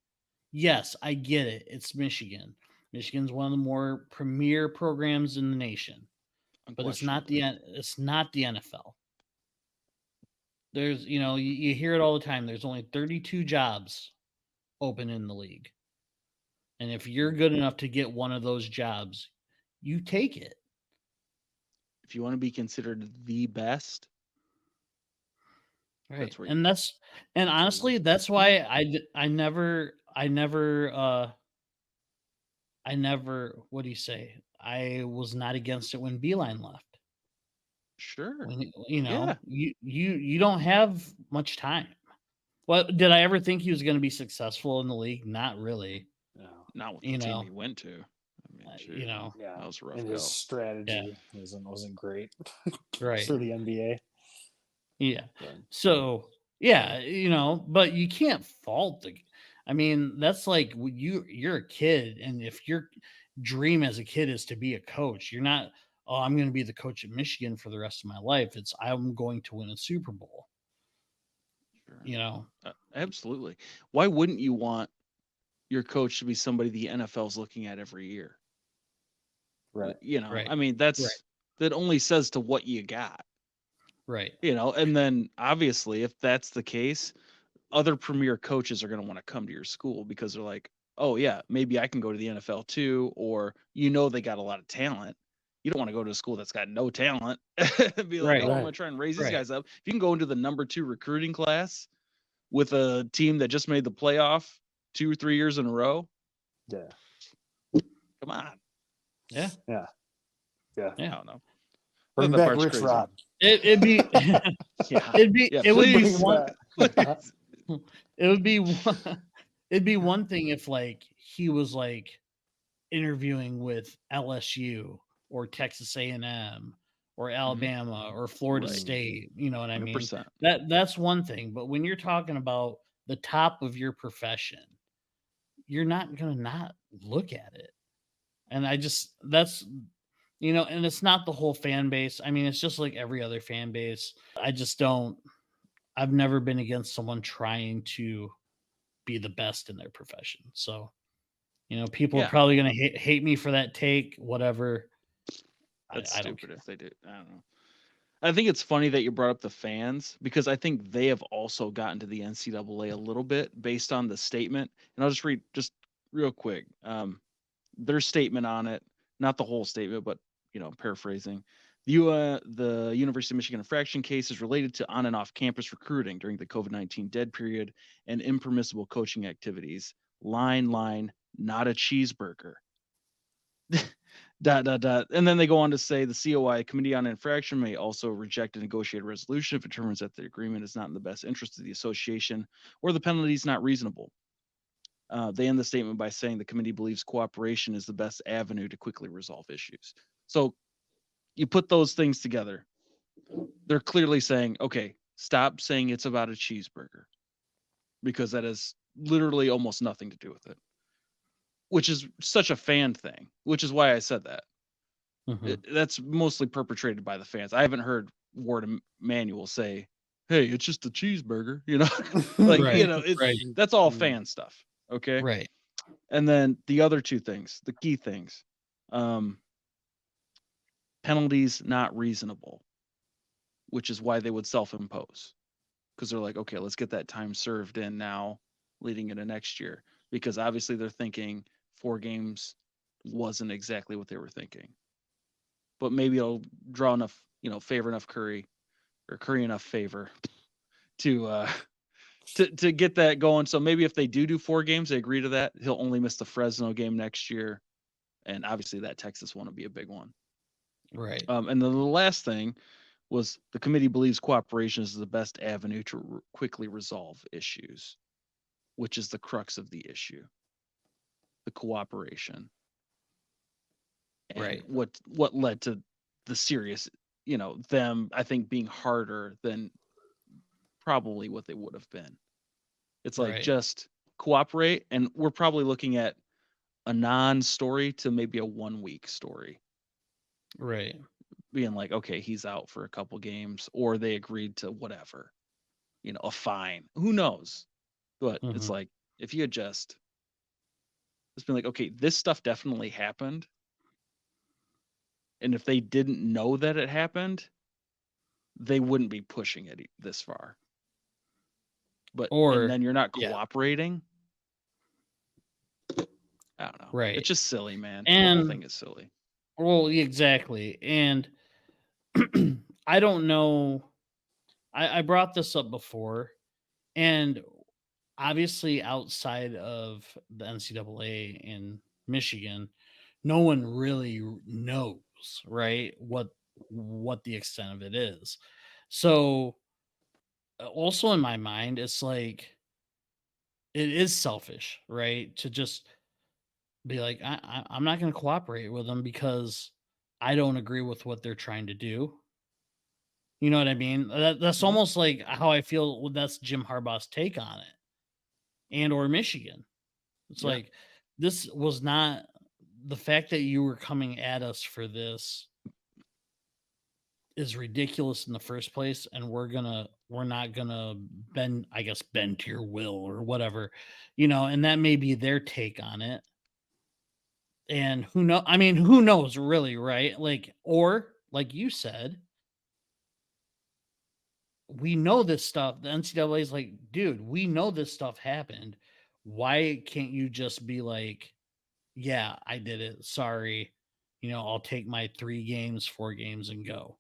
Speaker 1: Yes, I get it. It's Michigan. Michigan's one of the more premier programs in the nation, but it's not the NFL. There's, you hear it all the time. There's only 32 jobs open in the league. And if you're good enough to get one of those jobs, you take it.
Speaker 3: If you want to be considered the best.
Speaker 1: Right. And honestly, that's why I never, what do you say? I was not against it when Beeline left.
Speaker 3: Sure.
Speaker 1: When, you don't have much time. Well, did I ever think he was going to be successful in the league? Not really.
Speaker 3: No, not with the team he went to. I mean, that was rough.
Speaker 2: And his strategy wasn't great.
Speaker 1: Right.
Speaker 2: For the NBA.
Speaker 1: Yeah. So Yeah, but you can't fault the. I mean, that's like you're a kid, and if your dream as a kid is to be a coach, you're not. Oh, I'm going to be the coach at Michigan for the rest of my life. It's I'm going to win a Super Bowl.
Speaker 3: Sure. Absolutely. Why wouldn't you want your coach to be somebody the NFL's looking at every year?
Speaker 2: Right.
Speaker 1: Right.
Speaker 3: I mean, that only says to what you got.
Speaker 1: Right.
Speaker 3: And then obviously, if that's the case, other premier coaches are going to want to come to your school because they're like, oh yeah, maybe I can go to the NFL too, or they got a lot of talent. You don't want to go to a school that's got no talent and be like,
Speaker 1: Right.
Speaker 3: oh, I'm
Speaker 2: Right.
Speaker 3: gonna try and raise these
Speaker 1: Right.
Speaker 3: guys up. If you can go into the number 2 recruiting class with a team that just made the playoff 2 or 3 years in a row,
Speaker 2: Yeah.
Speaker 3: come on.
Speaker 1: Yeah.
Speaker 2: Yeah.
Speaker 3: I don't know.
Speaker 2: Bring
Speaker 3: That
Speaker 2: back
Speaker 3: part's
Speaker 2: Rich
Speaker 3: crazy.
Speaker 2: Rod.
Speaker 1: It'd be
Speaker 3: Yeah.
Speaker 1: it would be
Speaker 3: please.
Speaker 1: one
Speaker 2: Please.
Speaker 1: it would be one, it'd be one thing if like he was like interviewing with LSU or Texas A&M or Alabama or Florida
Speaker 3: Right.
Speaker 1: State, you know what I mean?
Speaker 3: 100%.
Speaker 1: That's one thing, but when you're talking about the top of your profession, you're not going to not look at it. And that's and it's not the whole fan base. I mean, it's just like every other fan base. I've never been against someone trying to be the best in their profession. So, people are
Speaker 3: Yeah.
Speaker 1: probably going to hate me for that take, whatever.
Speaker 3: That's
Speaker 1: I don't
Speaker 3: stupid
Speaker 1: care.
Speaker 3: if they do. I don't know. I think it's funny that you brought up the fans because I think they have also gotten to the NCAA a little bit based on the statement. And I'll just read just real quick their statement on it, not the whole statement, but paraphrasing. The University of Michigan infraction case is related to on and off campus recruiting during the COVID-19 dead period and impermissible coaching activities. Line, not a cheeseburger. And then they go on to say the COI, Committee on Infraction, may also reject a negotiated resolution if it determines that the agreement is not in the best interest of the association or the penalty is not reasonable. They end the statement by saying the committee believes cooperation is the best avenue to quickly resolve issues. So you put those things together. They're clearly saying, okay, stop saying it's about a cheeseburger because that has literally almost nothing to do with it, which is such a fan thing, which is why I said that. That's mostly perpetrated by the fans. I haven't heard Ward Manuel say, hey, it's just a cheeseburger, that's all fan stuff. Okay.
Speaker 1: Right.
Speaker 3: And then the other two things, the key things, penalties not reasonable, which is why they would self-impose because they're like, okay, let's get that time served in now leading into next year, because obviously they're thinking 4 games wasn't exactly what they were thinking, but maybe it'll draw enough, favor enough Curry enough favor to get that going. So maybe if they do 4 games, they agree to that. He'll only miss the Fresno game next year. And obviously that Texas one will be a big one.
Speaker 1: Right.
Speaker 3: And then the last thing was the committee believes cooperation is the best avenue to quickly resolve issues, which is the crux of the issue, the cooperation. And
Speaker 1: right.
Speaker 3: What led to the serious, them, I think, being harder than probably what they would have been. It's like just cooperate, and we're probably looking at a non-story to maybe a 1-week story.
Speaker 1: Right.
Speaker 3: Being like, okay, he's out for a couple games, or they agreed to whatever, a fine. Who knows? But it's like, if you had just been like, okay, this stuff definitely happened. And if they didn't know that it happened, they wouldn't be pushing it this far. But and then you're not cooperating. I don't know.
Speaker 1: Right.
Speaker 3: It's just silly, man.
Speaker 1: And
Speaker 3: the whole thing is silly.
Speaker 1: Well, exactly. And I don't know. I brought this up before, and obviously outside of the NCAA in Michigan, no one really knows, right, what the extent of it is. So also in my mind, it's like it is selfish, right, to just be like, I'm not going to cooperate with them because I don't agree with what they're trying to do. You know what I mean? That's almost like how I feel. That's Jim Harbaugh's take on it, and or Michigan. It's
Speaker 3: Yeah.
Speaker 1: like this was not the fact that you were coming at us for this is ridiculous in the first place, and we're not gonna bend to your will or whatever, and that may be their take on it. And who knows really, right? Like, or like you said, we know this stuff. The NCAA is like, dude, we know this stuff happened. Why can't you just be like, yeah, I did it. Sorry. I'll take my 3 games, 4 games and go.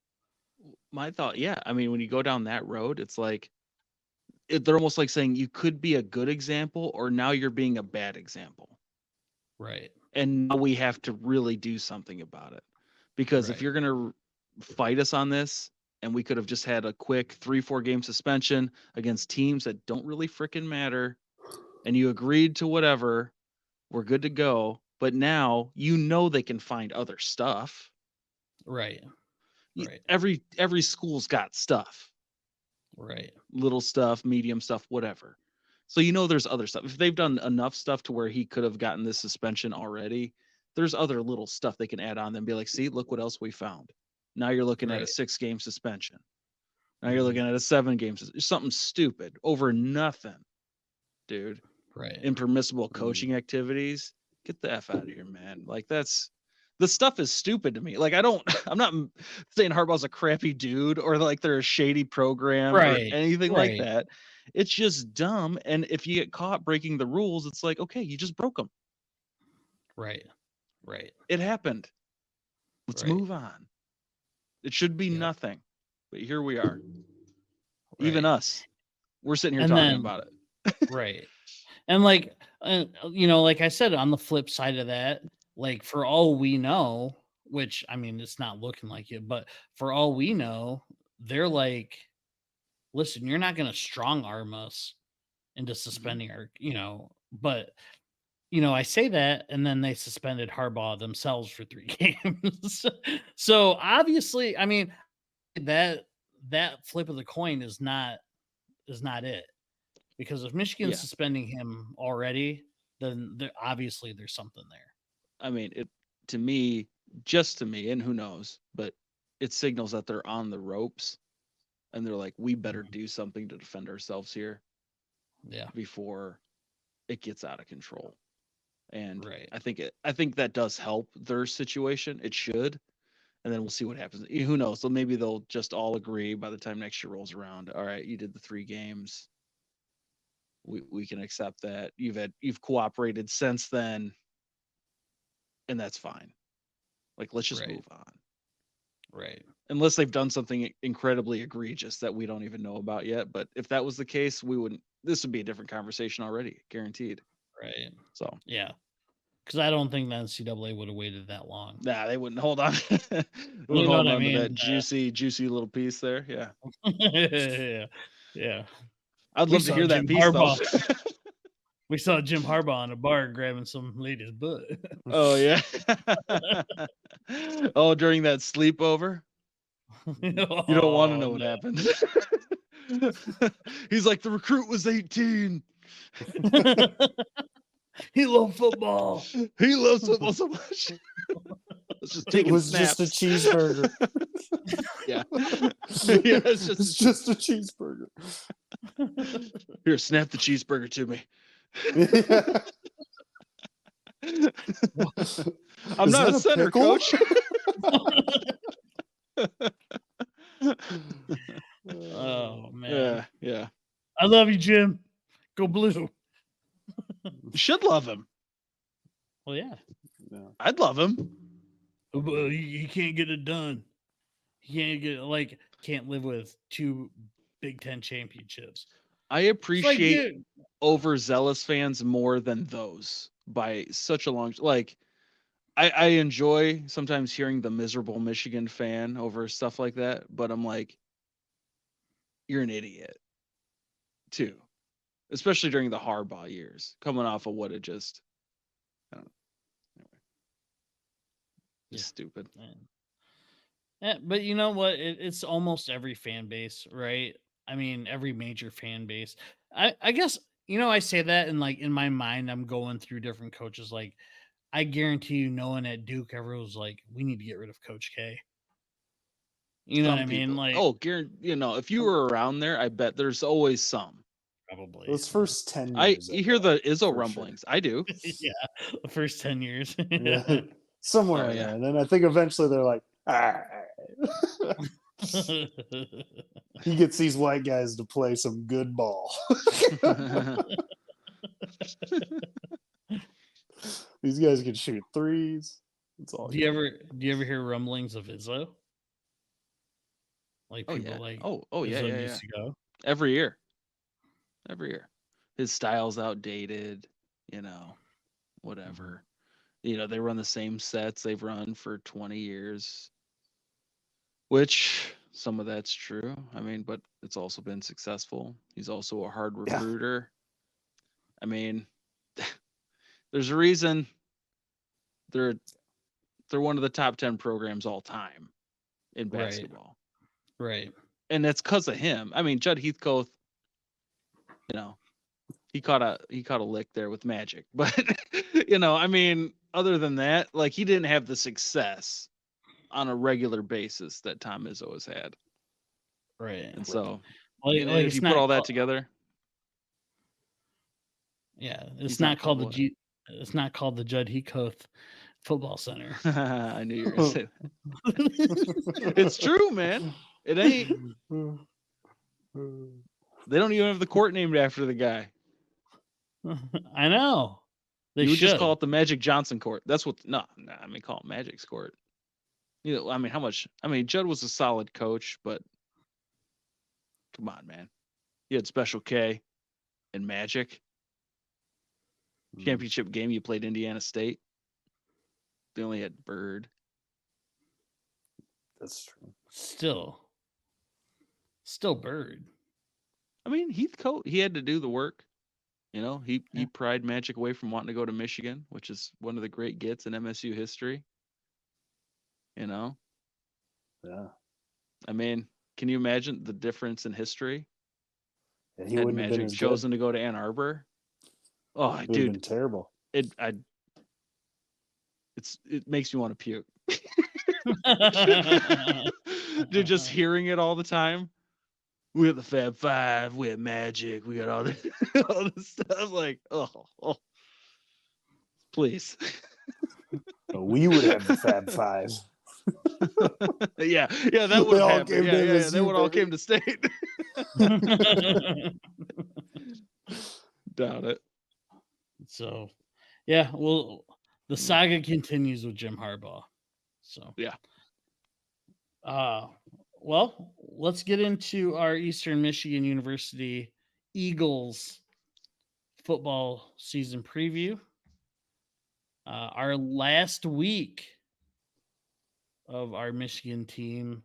Speaker 3: My thought, yeah. I mean, when you go down that road, it's like they're almost like saying you could be a good example, or now you're being a bad example.
Speaker 1: Right.
Speaker 3: And now we have to really do something about it. Because if
Speaker 1: Right.
Speaker 3: you're going to fight us on this, and we could have just had a quick 3-4 game suspension against teams that don't really freaking matter, and you agreed to whatever, we're good to go. But now they can find other stuff.
Speaker 1: Right. Right.
Speaker 3: Every school's got stuff.
Speaker 1: Right.
Speaker 3: Little stuff, medium stuff, whatever. So there's other stuff. If they've done enough stuff to where he could have gotten this suspension already, there's other little stuff they can add on and be like, see, look what else we found. Now you're looking at a
Speaker 1: Right.
Speaker 3: 6-game suspension. Now you're looking at a 7-game something stupid over nothing, dude.
Speaker 1: Right.
Speaker 3: Impermissible coaching activities. Get the F out of here, man. Like the stuff is stupid to me. Like I'm not saying Harbaugh's a crappy dude or like they're a shady program or
Speaker 1: Right.
Speaker 3: anything like
Speaker 1: Right.
Speaker 3: that. It's just dumb. And if you get caught breaking the rules, it's like, okay, you just broke them.
Speaker 1: Right. Right.
Speaker 3: It happened. Let's
Speaker 1: Right.
Speaker 3: move on. It should be
Speaker 1: Yep.
Speaker 3: nothing, but here we are. Even
Speaker 1: Right.
Speaker 3: us, we're sitting here
Speaker 1: And
Speaker 3: talking
Speaker 1: then
Speaker 3: about it.
Speaker 1: right. And like like I said, on the flip side of that, like for all we know, which I mean it's not looking like it, but for all we know, they're like, listen, you're not gonna strong arm us into suspending our, but I say that, and then they suspended Harbaugh themselves for 3 games. So obviously, I mean, that flip of the coin is not it. Because if Michigan's
Speaker 3: Yeah.
Speaker 1: suspending him already, then obviously there's something there.
Speaker 3: I mean, just to me, and who knows, but it signals that they're on the ropes and they're like, we better do something to defend ourselves here
Speaker 1: Yeah.
Speaker 3: before it gets out of control. And
Speaker 1: Right.
Speaker 3: I think that does help their situation. It should. And then we'll see what happens. Who knows? So maybe they'll just all agree by the time next year rolls around. All right, you did the 3 games. We can accept that. You've cooperated since then, and that's fine. Like, let's just
Speaker 1: Right.
Speaker 3: move on.
Speaker 1: Right.
Speaker 3: Unless they've done something incredibly egregious that we don't even know about yet. But if that was the case, this would be a different conversation already, guaranteed.
Speaker 1: Right.
Speaker 3: So
Speaker 1: Yeah. Because I don't think the NCAA would have waited that long.
Speaker 3: nah, they wouldn't hold on. They wouldn't
Speaker 1: You know
Speaker 3: hold
Speaker 1: what I
Speaker 3: on to
Speaker 1: mean?
Speaker 3: that juicy little piece there. Yeah.
Speaker 1: Yeah. Yeah.
Speaker 3: I'd
Speaker 1: We
Speaker 3: love to
Speaker 1: saw
Speaker 3: hear that
Speaker 1: Jim
Speaker 3: piece though.
Speaker 1: We saw Jim Harbaugh in a bar grabbing some lady's butt.
Speaker 3: Oh yeah. Oh, during that sleepover? You don't want to know what happened. He's like, the recruit was 18.
Speaker 1: He loved football.
Speaker 3: He loves football so much. Let's just take
Speaker 2: It was just a cheeseburger.
Speaker 3: Yeah. Yeah,
Speaker 2: It's just a cheeseburger.
Speaker 3: Here, snap the cheeseburger to me. I'm
Speaker 2: Is
Speaker 3: not
Speaker 2: that
Speaker 3: a center,
Speaker 2: pickle?
Speaker 3: coach.
Speaker 1: Oh man.
Speaker 3: Yeah, yeah.
Speaker 1: I love you, Jim. Go blue.
Speaker 3: You should love him.
Speaker 1: Well, yeah.
Speaker 3: I'd love him.
Speaker 1: Well, he can't get it done. He can't live with 2 Big Ten championships.
Speaker 3: I
Speaker 1: It's like,
Speaker 3: appreciate
Speaker 1: dude,
Speaker 3: overzealous fans more than those by such a long I enjoy sometimes hearing the miserable Michigan fan over stuff like that, but I'm like, you're an idiot too, especially during the Harbaugh years, coming off of what it just, I don't know. Anyway, just
Speaker 1: Yeah.
Speaker 3: stupid.
Speaker 1: man. But you know what? It's almost every fan base, right? I mean, every major fan base. I guess I say that, and like in my mind, I'm going through different coaches. Like, I guarantee you, no one at Duke ever was like, "We need to get rid of Coach K." You know what
Speaker 3: Some
Speaker 1: I mean?
Speaker 3: people.
Speaker 1: Like,
Speaker 3: Oh, if you were around there, I bet there's always some.
Speaker 1: probably
Speaker 2: Those first 10
Speaker 3: You
Speaker 2: years.
Speaker 3: hear the Izzo
Speaker 2: for sure.
Speaker 3: rumblings. I do.
Speaker 1: yeah, the first 10 years.
Speaker 2: Yeah. Somewhere
Speaker 3: Oh,
Speaker 2: in
Speaker 3: yeah.
Speaker 2: there. And then I think eventually they're like, ah. He gets these white guys to play some good ball. These guys can shoot threes. It's all
Speaker 1: do you ever hear rumblings of Izzo? Like
Speaker 3: Oh
Speaker 1: people
Speaker 3: yeah.
Speaker 1: like
Speaker 3: Oh yeah,
Speaker 1: Izzo
Speaker 3: yeah, yeah.
Speaker 1: used to go.
Speaker 3: Every year. His style's outdated, whatever. They run the same sets they've run for 20 years, which some of that's true. I mean, but it's also been successful. He's also a hard
Speaker 2: Yeah.
Speaker 3: recruiter. I mean, there's a reason they're one of the top 10 programs all time in
Speaker 1: Right.
Speaker 3: basketball.
Speaker 1: Right.
Speaker 3: And that's because of him. I mean, Judd Heathcote, he caught a lick there with Magic. But I mean, other than that, like he didn't have the success on a regular basis that Tom Izzo has had.
Speaker 1: Right.
Speaker 3: And so
Speaker 1: Like,
Speaker 3: and
Speaker 1: like
Speaker 3: if
Speaker 1: it's
Speaker 3: you
Speaker 1: not
Speaker 3: put all that
Speaker 1: called-
Speaker 3: together,
Speaker 1: Yeah,
Speaker 3: He's
Speaker 1: it's
Speaker 3: not
Speaker 1: not called
Speaker 3: called
Speaker 1: it's not called the Judd Heathcote Football Center.
Speaker 3: I knew you were gonna say that. It's true, man. It ain't. They don't even have the court named after the guy.
Speaker 1: I know. They
Speaker 3: You would
Speaker 1: should
Speaker 3: just call it the Magic Johnson Court. That's what. No, I mean call it Magic's Court. I mean, how much? I mean, Judd was a solid coach, but come on, man. You had Special K and Magic. Championship game, you played Indiana State. They only had Bird.
Speaker 2: That's true.
Speaker 1: Still Bird.
Speaker 3: I mean, Heathcote, he had to do the work. He
Speaker 1: Yeah.
Speaker 3: pried Magic away from wanting to go to Michigan, which is one of the great gets in MSU history.
Speaker 2: Yeah.
Speaker 3: I mean, can you imagine the difference in history?
Speaker 2: Yeah, he
Speaker 3: Had
Speaker 2: wouldn't have been
Speaker 3: Magic
Speaker 2: as
Speaker 3: chosen to go to Ann Arbor? Oh,
Speaker 2: good. It would have been
Speaker 3: dude,
Speaker 2: terrible.
Speaker 3: it makes me want to puke. Dude, just hearing it all the time. We got the Fab Five, we had Magic, we got all this stuff. Like, oh, please.
Speaker 2: No, we would have the Fab Five.
Speaker 3: yeah, that
Speaker 2: They
Speaker 3: would
Speaker 2: all
Speaker 3: happen.
Speaker 2: came to
Speaker 3: Yeah, they
Speaker 2: MSU,
Speaker 3: would all
Speaker 2: baby.
Speaker 3: came to state. Doubt it.
Speaker 1: So, yeah, well, the saga continues with Jim Harbaugh. So,
Speaker 3: Yeah.
Speaker 1: Well, let's get into our Eastern Michigan University Eagles football season preview. Our last week of our Michigan team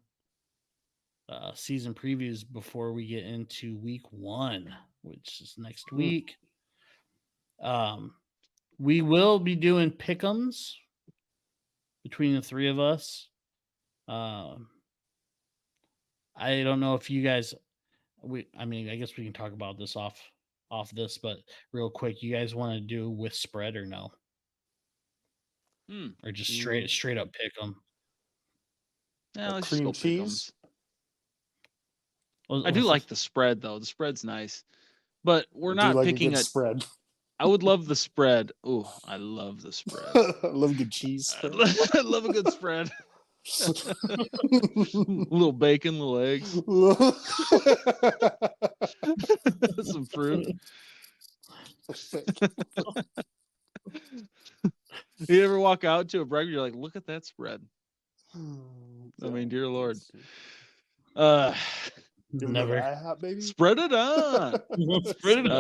Speaker 1: season previews before we get into week 1, which is next week. We will be doing pick'ems between the three of us. I don't know if you guys I guess we can talk about this off this, but real quick, you guys want to do with spread or no? Or just straight up pick them?
Speaker 3: Yeah, let's
Speaker 2: cream
Speaker 3: just go pick 'em.
Speaker 2: cheese?
Speaker 3: I do like the spread though. The spread's nice. But we're not
Speaker 2: like
Speaker 3: picking
Speaker 2: a
Speaker 3: a
Speaker 2: good spread.
Speaker 3: I would love the spread. Oh, I love the spread.
Speaker 2: I love good cheese
Speaker 3: I
Speaker 2: spread.
Speaker 3: love a good spread. Little bacon, little eggs, some fruit. You ever walk out to a breakfast, you're like, look at that spread. I mean, dear Lord.
Speaker 1: Never.
Speaker 2: IHOP, baby.
Speaker 3: Spread it on.
Speaker 1: Spread it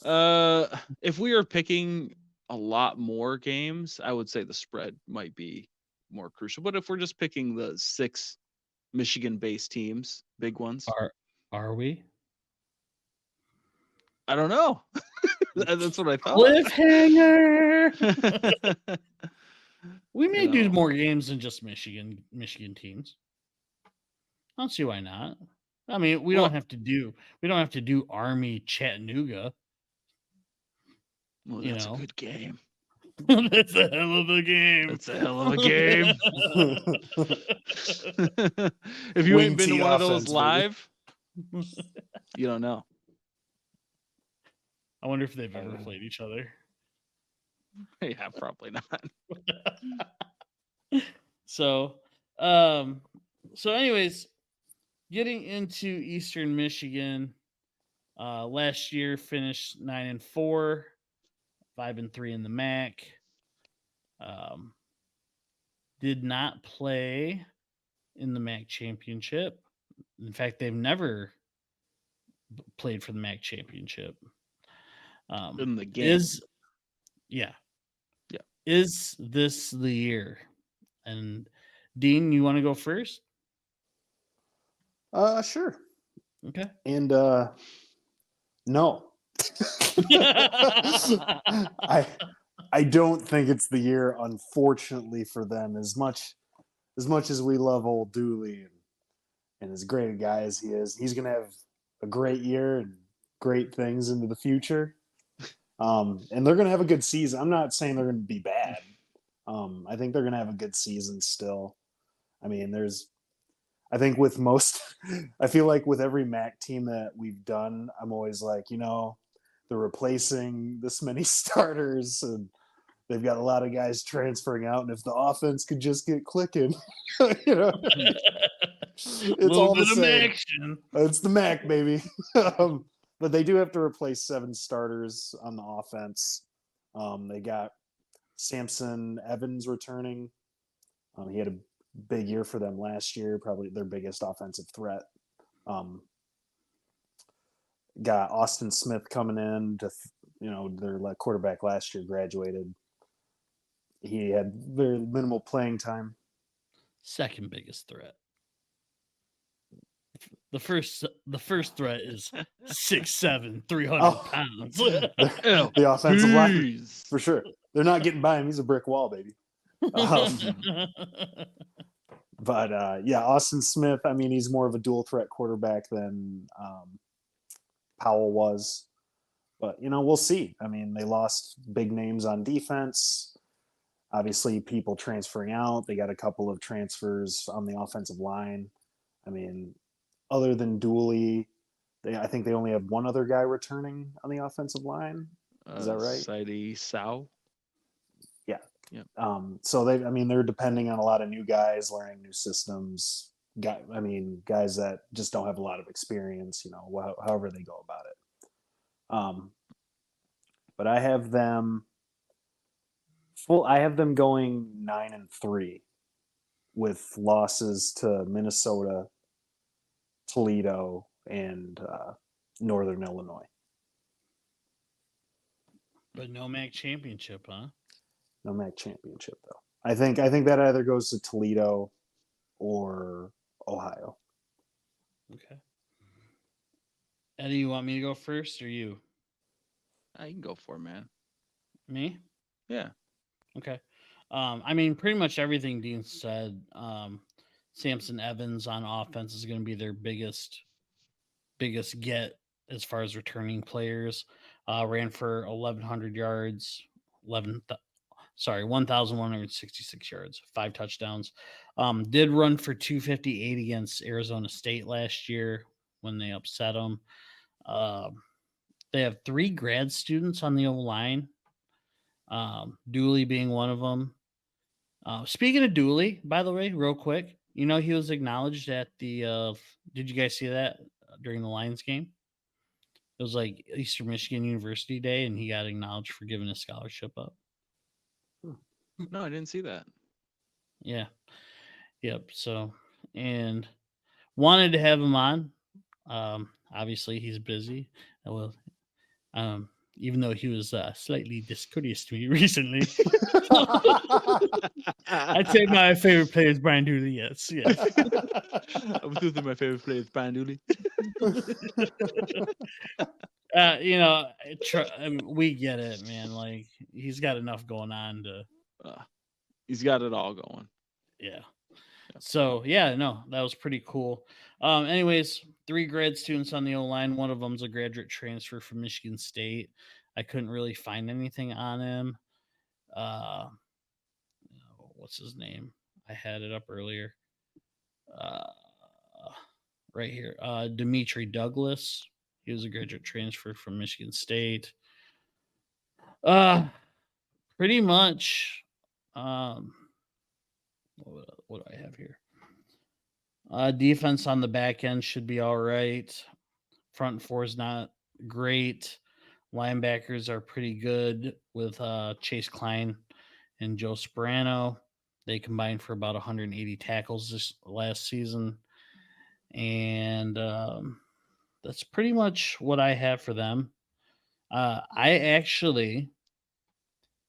Speaker 1: on.
Speaker 3: If we are picking a lot more games, I would say the spread might be more crucial. But if we're just picking the 6 Michigan-based teams, big ones,
Speaker 1: Are we?
Speaker 3: I don't know. That's what I thought.
Speaker 1: Cliffhanger. We may do
Speaker 3: know.
Speaker 1: more games than just Michigan teams. I don't see why not. I mean, we don't have to do Army Chattanooga.
Speaker 3: Well,
Speaker 1: You
Speaker 3: that's a
Speaker 1: know.
Speaker 3: good game.
Speaker 1: That's a hell of a game.
Speaker 3: That's a hell of a game. If you
Speaker 2: Wing
Speaker 3: ain't been to
Speaker 2: T
Speaker 3: one of those
Speaker 2: offense, baby.
Speaker 3: live, you don't know.
Speaker 1: I wonder if they've ever played each other.
Speaker 3: Yeah, probably not.
Speaker 1: So, anyways, getting into Eastern Michigan, last year finished 9-4, 5-3 in the MAC. Did not play in the MAC championship. In fact, they've never played for the MAC championship.
Speaker 3: In the game.
Speaker 1: Yeah.
Speaker 3: Yeah.
Speaker 1: Is this the year? And Dean, you want to go first?
Speaker 2: Sure.
Speaker 1: Okay.
Speaker 2: And no. I don't think it's the year, unfortunately, for them. As much as we love old Dooley and as great a guy as he is, he's gonna have a great year and great things into the future. And they're gonna have a good season. I'm not saying they're gonna be bad. I think they're gonna have a good season still. I mean, I think with most, I feel like with every MAC team that we've done, I'm always like, they're replacing this many starters and they've got a lot of guys transferring out. And if the offense could just get clicking, it's all the same. Action. It's the MAC, baby. But they do have to replace 7 starters on the offense. They got Samson Evans returning. He had a big year for them last year, probably their biggest offensive threat. Got Austin Smith coming in to, their quarterback last year graduated. He had very minimal playing time.
Speaker 1: Second biggest threat. The first threat is 6'7", 300 pounds.
Speaker 2: The offensive line, for sure. They're not getting by him. He's a brick wall, baby. But Austin Smith, I mean, he's more of a dual threat quarterback than Powell was. But, we'll see. I mean, they lost big names on defense. Obviously, people transferring out. They got a couple of transfers on the offensive line. I mean, other than Dooley, I think they only have one other guy returning on the offensive line. Is that right?
Speaker 3: Saidi Sau.
Speaker 2: Yeah.
Speaker 3: Yep.
Speaker 2: So they're depending on a lot of new guys learning new systems. Guys that just don't have a lot of experience, however they go about it. But I have them going 9-3 with losses to Minnesota, Toledo, and Northern Illinois.
Speaker 1: But no MAC championship, huh?
Speaker 2: No MAC championship, though. I think that either goes to Toledo or Ohio.
Speaker 1: Okay. Eddie, you want me to go first or you?
Speaker 3: I can go for it, man.
Speaker 1: Me?
Speaker 3: Yeah.
Speaker 1: Okay. Pretty much everything Dean said. Samson Evans on offense is going to be their biggest get as far as returning players. Ran for 1,100 yards, 1,166 yards, 5 touchdowns. Did run for 258 against Arizona State last year when they upset them. They have 3 grad students on the O-line. Dooley being one of them. Speaking of Dooley, by the way, real quick, he was acknowledged at the did you guys see that during the Lions game? It was like Eastern Michigan University Day, and he got acknowledged for giving a scholarship up.
Speaker 3: No, I didn't see that.
Speaker 1: Yeah. Yep. So, and wanted to have him on. Obviously, he's busy. Well, even though he was slightly discourteous to me recently. I'd say my favorite player is Brian Dooley. Yes.
Speaker 3: I was thinking my favorite player is Brian Dooley.
Speaker 1: We get it, man. Like, he's got enough going on to.
Speaker 3: He's got it all going.
Speaker 1: Yeah. So yeah, no, that was pretty cool. Anyways, 3 grad students on the O line. One of them's a graduate transfer from Michigan State. I couldn't really find anything on him. What's his name? I had it up earlier. Right here. Dimitri Douglas. He was a graduate transfer from Michigan State. Pretty much. What do I have here? Defense on the back end should be all right. Front four is not great. Linebackers are pretty good with Chase Klein and Joe Sperano. They combined for about 180 tackles this last season. And that's pretty much what I have for them. I actually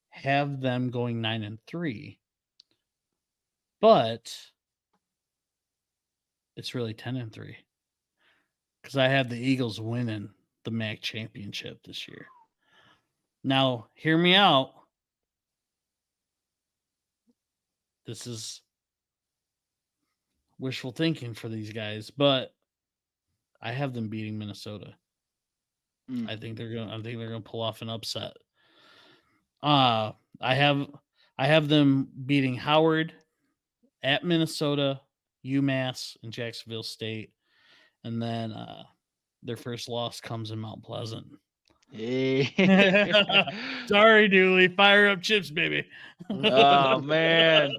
Speaker 1: have them going 9-3, but it's really 10-3 because I have the Eagles winning the MAC championship this year. Now, hear me out. This is wishful thinking for these guys, but I have them beating Minnesota. I think they're gonna pull off an upset. I have them beating Howard, at Minnesota, UMass, and Jacksonville State, and then their first loss comes in Mount Pleasant.
Speaker 3: Hey.
Speaker 1: Sorry, Dooley. Fire up chips, baby.
Speaker 3: Oh man.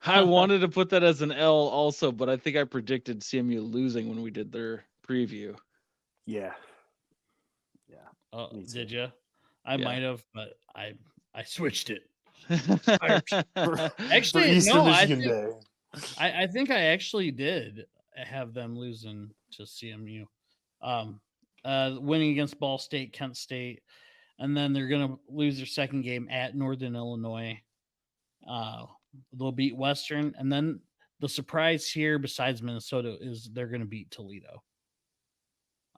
Speaker 3: I wanted to put that as an L also, but I think I predicted CMU losing when we did their preview.
Speaker 2: Yeah.
Speaker 1: Oh,
Speaker 2: Me too.
Speaker 1: did you? I
Speaker 3: Yeah.
Speaker 1: might have, but I switched it.
Speaker 2: For
Speaker 1: Actually,
Speaker 2: Eastern
Speaker 1: no,
Speaker 2: Michigan Day.
Speaker 1: I think I actually did have them losing to CMU. Winning against Ball State, Kent State, and then they're gonna lose their second game at Northern Illinois. They'll beat Western, and then the surprise here, besides Minnesota, is they're gonna beat Toledo.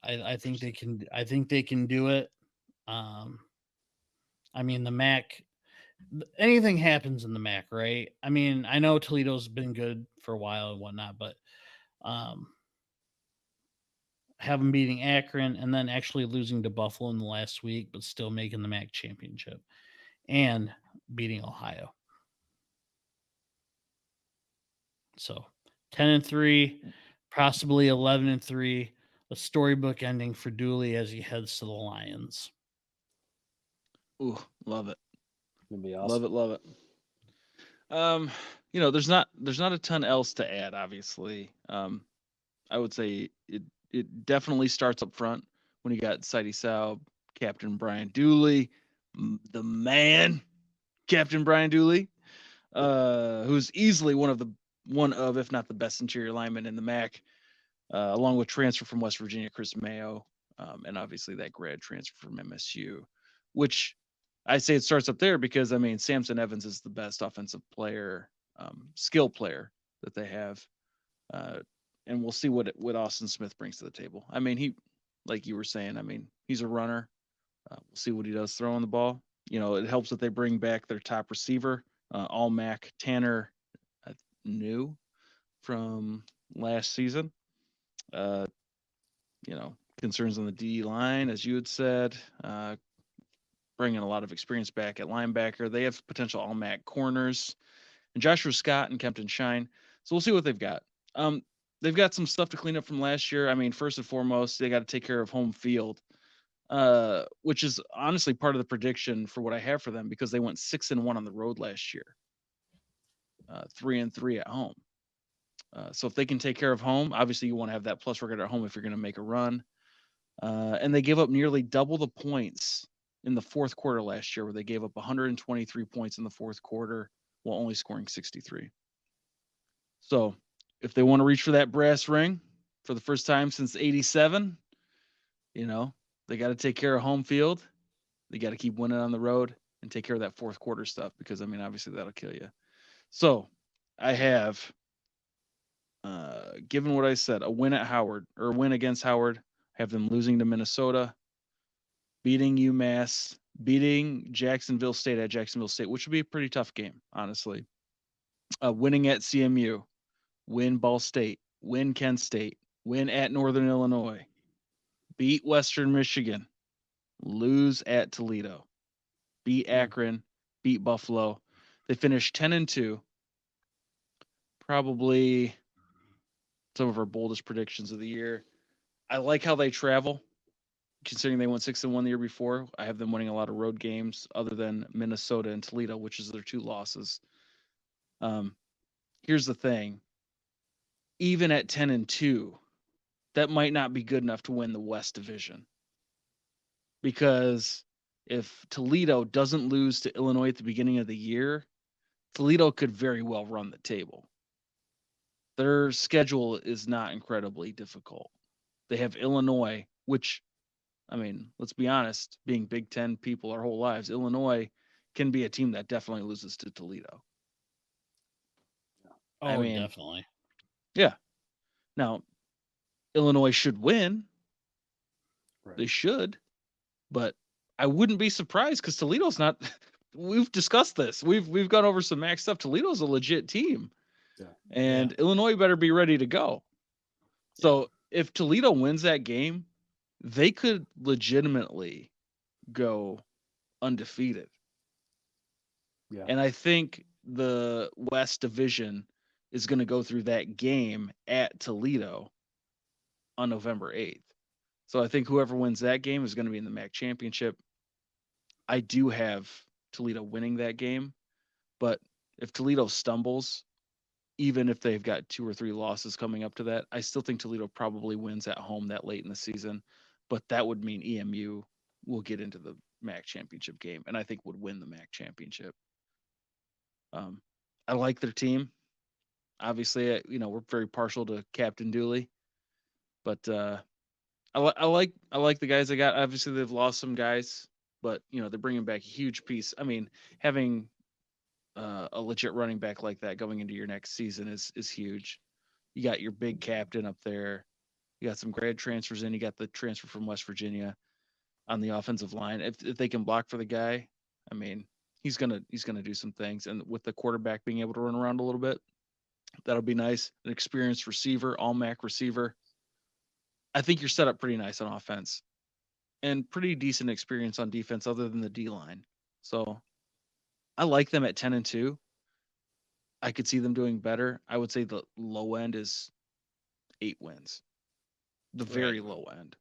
Speaker 1: I think they can. I think they can do it. I mean, the MAC. Anything happens in the MAC, right? I mean, I know Toledo's been good for a while and whatnot, but have them beating Akron and then actually losing to Buffalo in the last week, but still making the MAC championship and beating Ohio. So 10-3, possibly 11-3, a storybook ending for Dooley as he heads to the Lions.
Speaker 3: Ooh, love it.
Speaker 2: It'd be awesome.
Speaker 3: Love it. There's not a ton else to add, obviously. I would say it definitely starts up front when you got Sidy Saub, Captain Brian Dooley, the man, Captain Brian Dooley, who's easily one of, if not the best interior lineman in the MAC, along with transfer from West Virginia, Chris Mayo, and obviously that grad transfer from MSU, which I say it starts up there because, I mean, Samson Evans is the best offensive player, skill player that they have. And we'll see what Austin Smith brings to the table. I mean, he, like you were saying, I mean, he's a runner. We'll see what he does throwing the ball. It helps that they bring back their top receiver, All MAC Tanner New from last season. Concerns on the D line, as you had said, bringing a lot of experience back at linebacker. They have potential All MAC corners, and Joshua Scott and Kempton Shine. So we'll see what they've got. They've got some stuff to clean up from last year. I mean, first and foremost, they got to take care of home field, which is honestly part of the prediction for what I have for them because they went 6-1 on the road last year, 3-3 at home. So if they can take care of home, obviously you want to have that plus record at home if you're going to make a run. And they gave up nearly double the points in the fourth quarter last year, where they gave up 123 points in the fourth quarter while only scoring 63. So if they want to reach for that brass ring for the first time since 87, they got to take care of home field. They got to keep winning on the road and take care of that fourth quarter stuff because, I mean, obviously that'll kill you. So I have, given what I said, a win at Howard or a win against Howard, have them losing to Minnesota, beating UMass, beating Jacksonville State at Jacksonville State, which would be a pretty tough game, honestly. Winning at CMU, win Ball State, win Kent State, win at Northern Illinois, beat Western Michigan, lose at Toledo, beat Akron, beat Buffalo. They finished 10-2. Probably some of our boldest predictions of the year. I like how they travel, considering they went 6-1 the year before. I have them winning a lot of road games other than Minnesota and Toledo, which is their 2 losses. Here's the thing. Even at 10-2, that might not be good enough to win the West Division. Because if Toledo doesn't lose to Illinois at the beginning of the year, Toledo could very well run the table. Their schedule is not incredibly difficult. They have Illinois, which, I mean, let's be honest, being Big Ten people our whole lives, Illinois can be a team that definitely loses to Toledo.
Speaker 1: Oh,
Speaker 3: I mean,
Speaker 1: definitely.
Speaker 3: Yeah. Now, Illinois should win.
Speaker 2: Right.
Speaker 3: They should. But I wouldn't be surprised because Toledo's not. We've discussed this. We've gone over some MAC stuff. Toledo's a legit team.
Speaker 2: Yeah.
Speaker 3: And Illinois better be ready to go. So if Toledo wins that game, they could legitimately go undefeated.
Speaker 2: Yeah.
Speaker 3: And I think the West Division is going to go through that game at Toledo on November 8th. So I think whoever wins that game is going to be in the MAC championship. I do have Toledo winning that game, but if Toledo stumbles, even if they've got 2 or 3 losses coming up to that, I still think Toledo probably wins at home that late in the season. But that would mean EMU will get into the MAC championship game, and I think would win the MAC championship. I like their team. Obviously, we're very partial to Captain Dooley, but I like the guys they got. Obviously, they've lost some guys, but they're bringing back a huge piece. I mean, having a legit running back like that going into your next season is huge. You got your big captain up there. You got some grad transfers in. You got the transfer from West Virginia on the offensive line. If they can block for the guy, I mean, he's gonna do some things. And with the quarterback being able to run around a little bit, that'll be nice. An experienced receiver, all MAC receiver. I think you're set up pretty nice on offense and pretty decent experience on defense other than the D-line. So I like them at 10-2. I could see them doing better. I would say the low end is 8 wins. The very low end.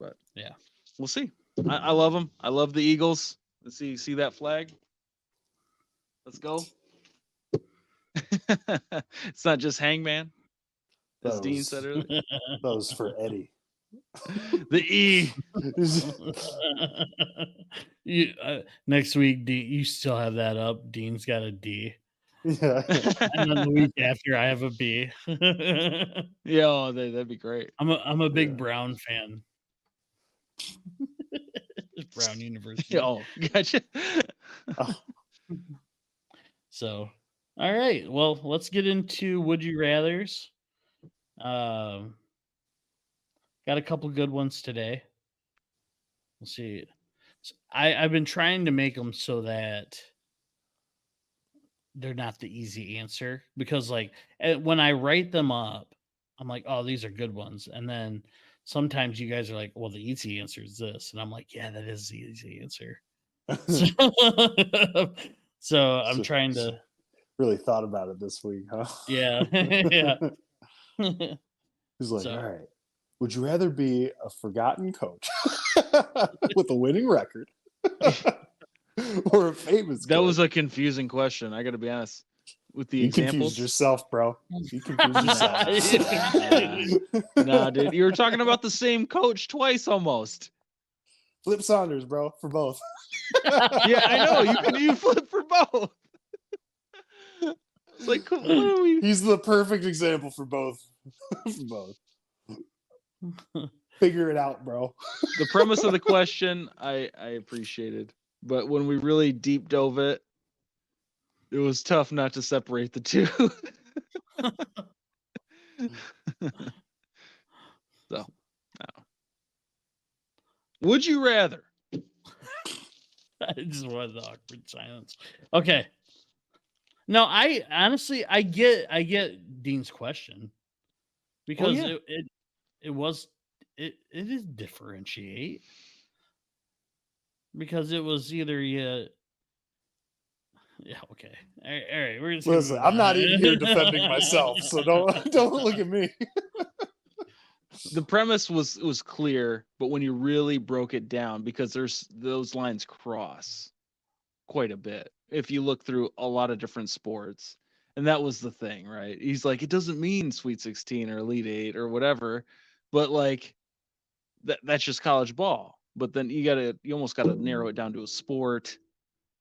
Speaker 3: But
Speaker 1: yeah,
Speaker 3: we'll see. I love them. I love the Eagles. Let's see that flag. Let's go. It's not just Hangman, as Dean said earlier.
Speaker 2: That was for Eddie.
Speaker 3: The E.
Speaker 1: Next week, you still have that up. Dean's got a D.
Speaker 2: Yeah.
Speaker 1: And then the week after, I have a B.
Speaker 3: Yeah, that'd be great.
Speaker 1: I'm a big Brown fan. Brown University.
Speaker 3: Oh, gotcha.
Speaker 1: So, all right. Well, let's get into Would You Rathers. Got a couple good ones today. We'll see. So I've been trying to make them so that they're not the easy answer because, like, when I write them up, I'm like, oh, these are good ones. And then sometimes you guys are like, well, the easy answer is this. And I'm like, yeah, that is the easy answer. So I'm trying to.
Speaker 2: Really thought about it this week, huh?
Speaker 1: Yeah. Yeah.
Speaker 2: He's like, all right, would you rather be a forgotten coach with a winning record or a famous coach?
Speaker 3: That was a confusing question. I got to be honest. With the examples,
Speaker 2: confused yourself, bro. You confused yourself.
Speaker 3: Nah, dude, you were talking about the same coach twice almost.
Speaker 2: Flip Saunders, bro, for both.
Speaker 3: Yeah, I know. You flip for both. It's like, what are we?
Speaker 2: He's the perfect example for both. For both. Figure it out, bro.
Speaker 3: The premise of the question, I appreciated, but when we really deep dove it, it was tough not to separate the two. So, no. Would you rather
Speaker 1: I just wanted the awkward silence. Okay. No, I honestly I get Dean's question because
Speaker 3: yeah.
Speaker 1: it is differentiate because it was either yeah, okay. All right, we're just
Speaker 2: Listen, I'm not even here defending myself, so don't look at me.
Speaker 3: The premise was clear, but when you really broke it down, because there's those lines cross quite a bit if you look through a lot of different sports. And that was the thing, right? He's like, it doesn't mean Sweet 16 or Elite 8 or whatever, but like that's just college ball. But then you almost gotta narrow it down to a sport,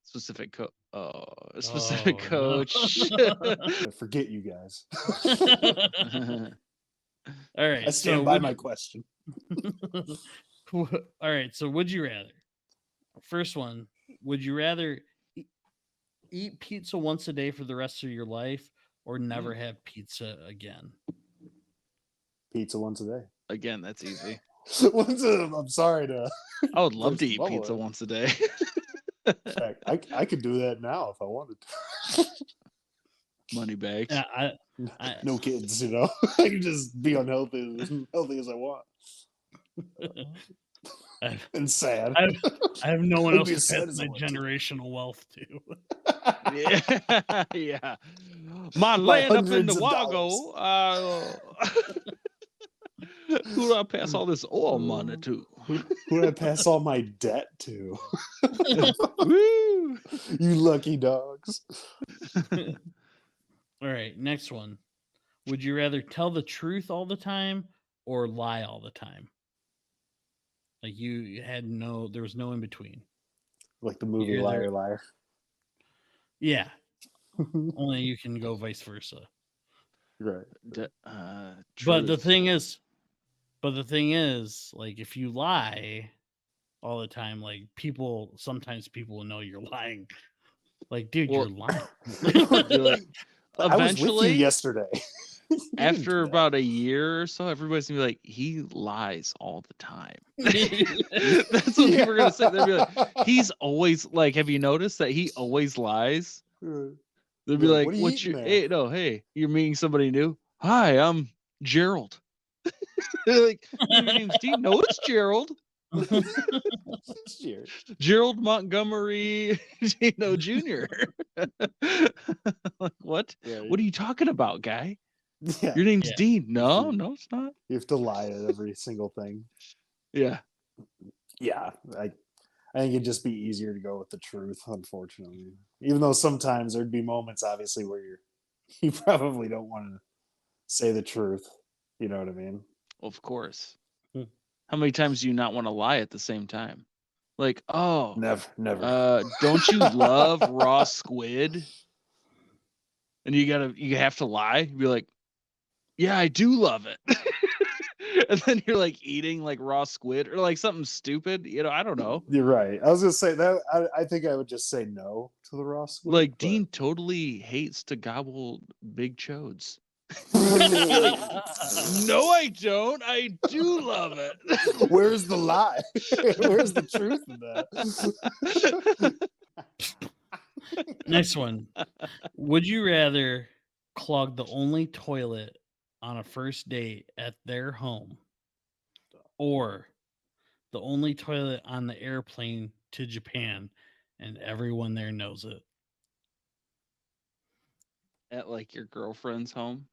Speaker 3: specific specific coach.
Speaker 2: I forget you guys.
Speaker 1: All right.
Speaker 2: I stand by my question.
Speaker 1: All right. So, would you rather? First one, would you rather eat pizza once a day for the rest of your life or never have pizza again?
Speaker 2: Pizza once a day.
Speaker 3: Again, that's easy.
Speaker 2: I'm sorry to.
Speaker 3: I would love to
Speaker 2: There's
Speaker 3: eat
Speaker 2: bubble
Speaker 3: pizza
Speaker 2: in it.
Speaker 3: once a day.
Speaker 2: I could do that now if I wanted to.
Speaker 3: Money bags.
Speaker 1: Yeah,
Speaker 2: No kids, I can just be unhealthy as I want. And sad.
Speaker 1: I have no one
Speaker 2: I'd
Speaker 1: else
Speaker 2: be
Speaker 1: to
Speaker 2: as sad
Speaker 1: pass
Speaker 2: as I
Speaker 1: my
Speaker 2: want to.
Speaker 1: generational wealth to.
Speaker 3: Yeah. Yeah. My
Speaker 2: By
Speaker 3: land up in
Speaker 2: hundreds
Speaker 3: the
Speaker 2: of
Speaker 3: Wago. Who do I pass all this oil money to?
Speaker 2: Who do I pass all my debt to?
Speaker 3: Woo!
Speaker 2: You lucky dogs.
Speaker 1: All right, next one. Would you rather tell the truth all the time or lie all the time? Like you had there was no in between.
Speaker 2: Like the movie
Speaker 1: You're
Speaker 2: Liar
Speaker 1: there.
Speaker 2: Liar.
Speaker 1: Yeah, only you can go vice versa.
Speaker 2: Right.
Speaker 1: But the thing is, like if you lie all the time, like sometimes people will know you're lying. Like, dude, you're lying.
Speaker 3: You're like,
Speaker 2: I was with you
Speaker 3: eventually,
Speaker 2: yesterday.
Speaker 3: after about a year or so, everybody's gonna be like, he lies all the time. That's what people are gonna say. They'll be like, he's always like, have you noticed that he always lies? They'll be like,
Speaker 2: "What are you
Speaker 3: what's
Speaker 2: eating
Speaker 3: your
Speaker 2: there?"
Speaker 3: hey, you're meeting somebody new? Hi, I'm Gerald. They're like, your name's Dean. No, it's Gerald.
Speaker 2: Cheers.
Speaker 3: Gerald Montgomery Jr. Like, what?
Speaker 2: Right.
Speaker 3: What are you talking about, guy?
Speaker 2: Yeah.
Speaker 3: Your name's
Speaker 1: Yeah.
Speaker 3: Dean. No, it's not.
Speaker 2: You have to lie at every single thing.
Speaker 3: Yeah.
Speaker 2: Yeah. I think it'd just be easier to go with the truth, unfortunately. Even though sometimes there'd be moments, obviously, where you probably don't want to say the truth. You know what I mean?
Speaker 3: Of course.
Speaker 1: Hmm.
Speaker 3: How many times do you not want to lie at the same time? Like, oh,
Speaker 2: Never.
Speaker 3: don't you love raw squid? And you have to lie. Be like, yeah, I do love it. And then you're like eating like raw squid or like something stupid. I don't know.
Speaker 2: You're right. I was gonna say that. I think I would just say no to the raw squid.
Speaker 3: Like
Speaker 2: but-
Speaker 3: Dean totally hates to gobble big chodes. No, I don't. I do love it.
Speaker 2: Where's the lie? Where's the truth in that?
Speaker 1: Next one. Would you rather clog the only toilet on a first date at their home or the only toilet on the airplane to Japan and everyone there knows it?
Speaker 3: At like your girlfriend's home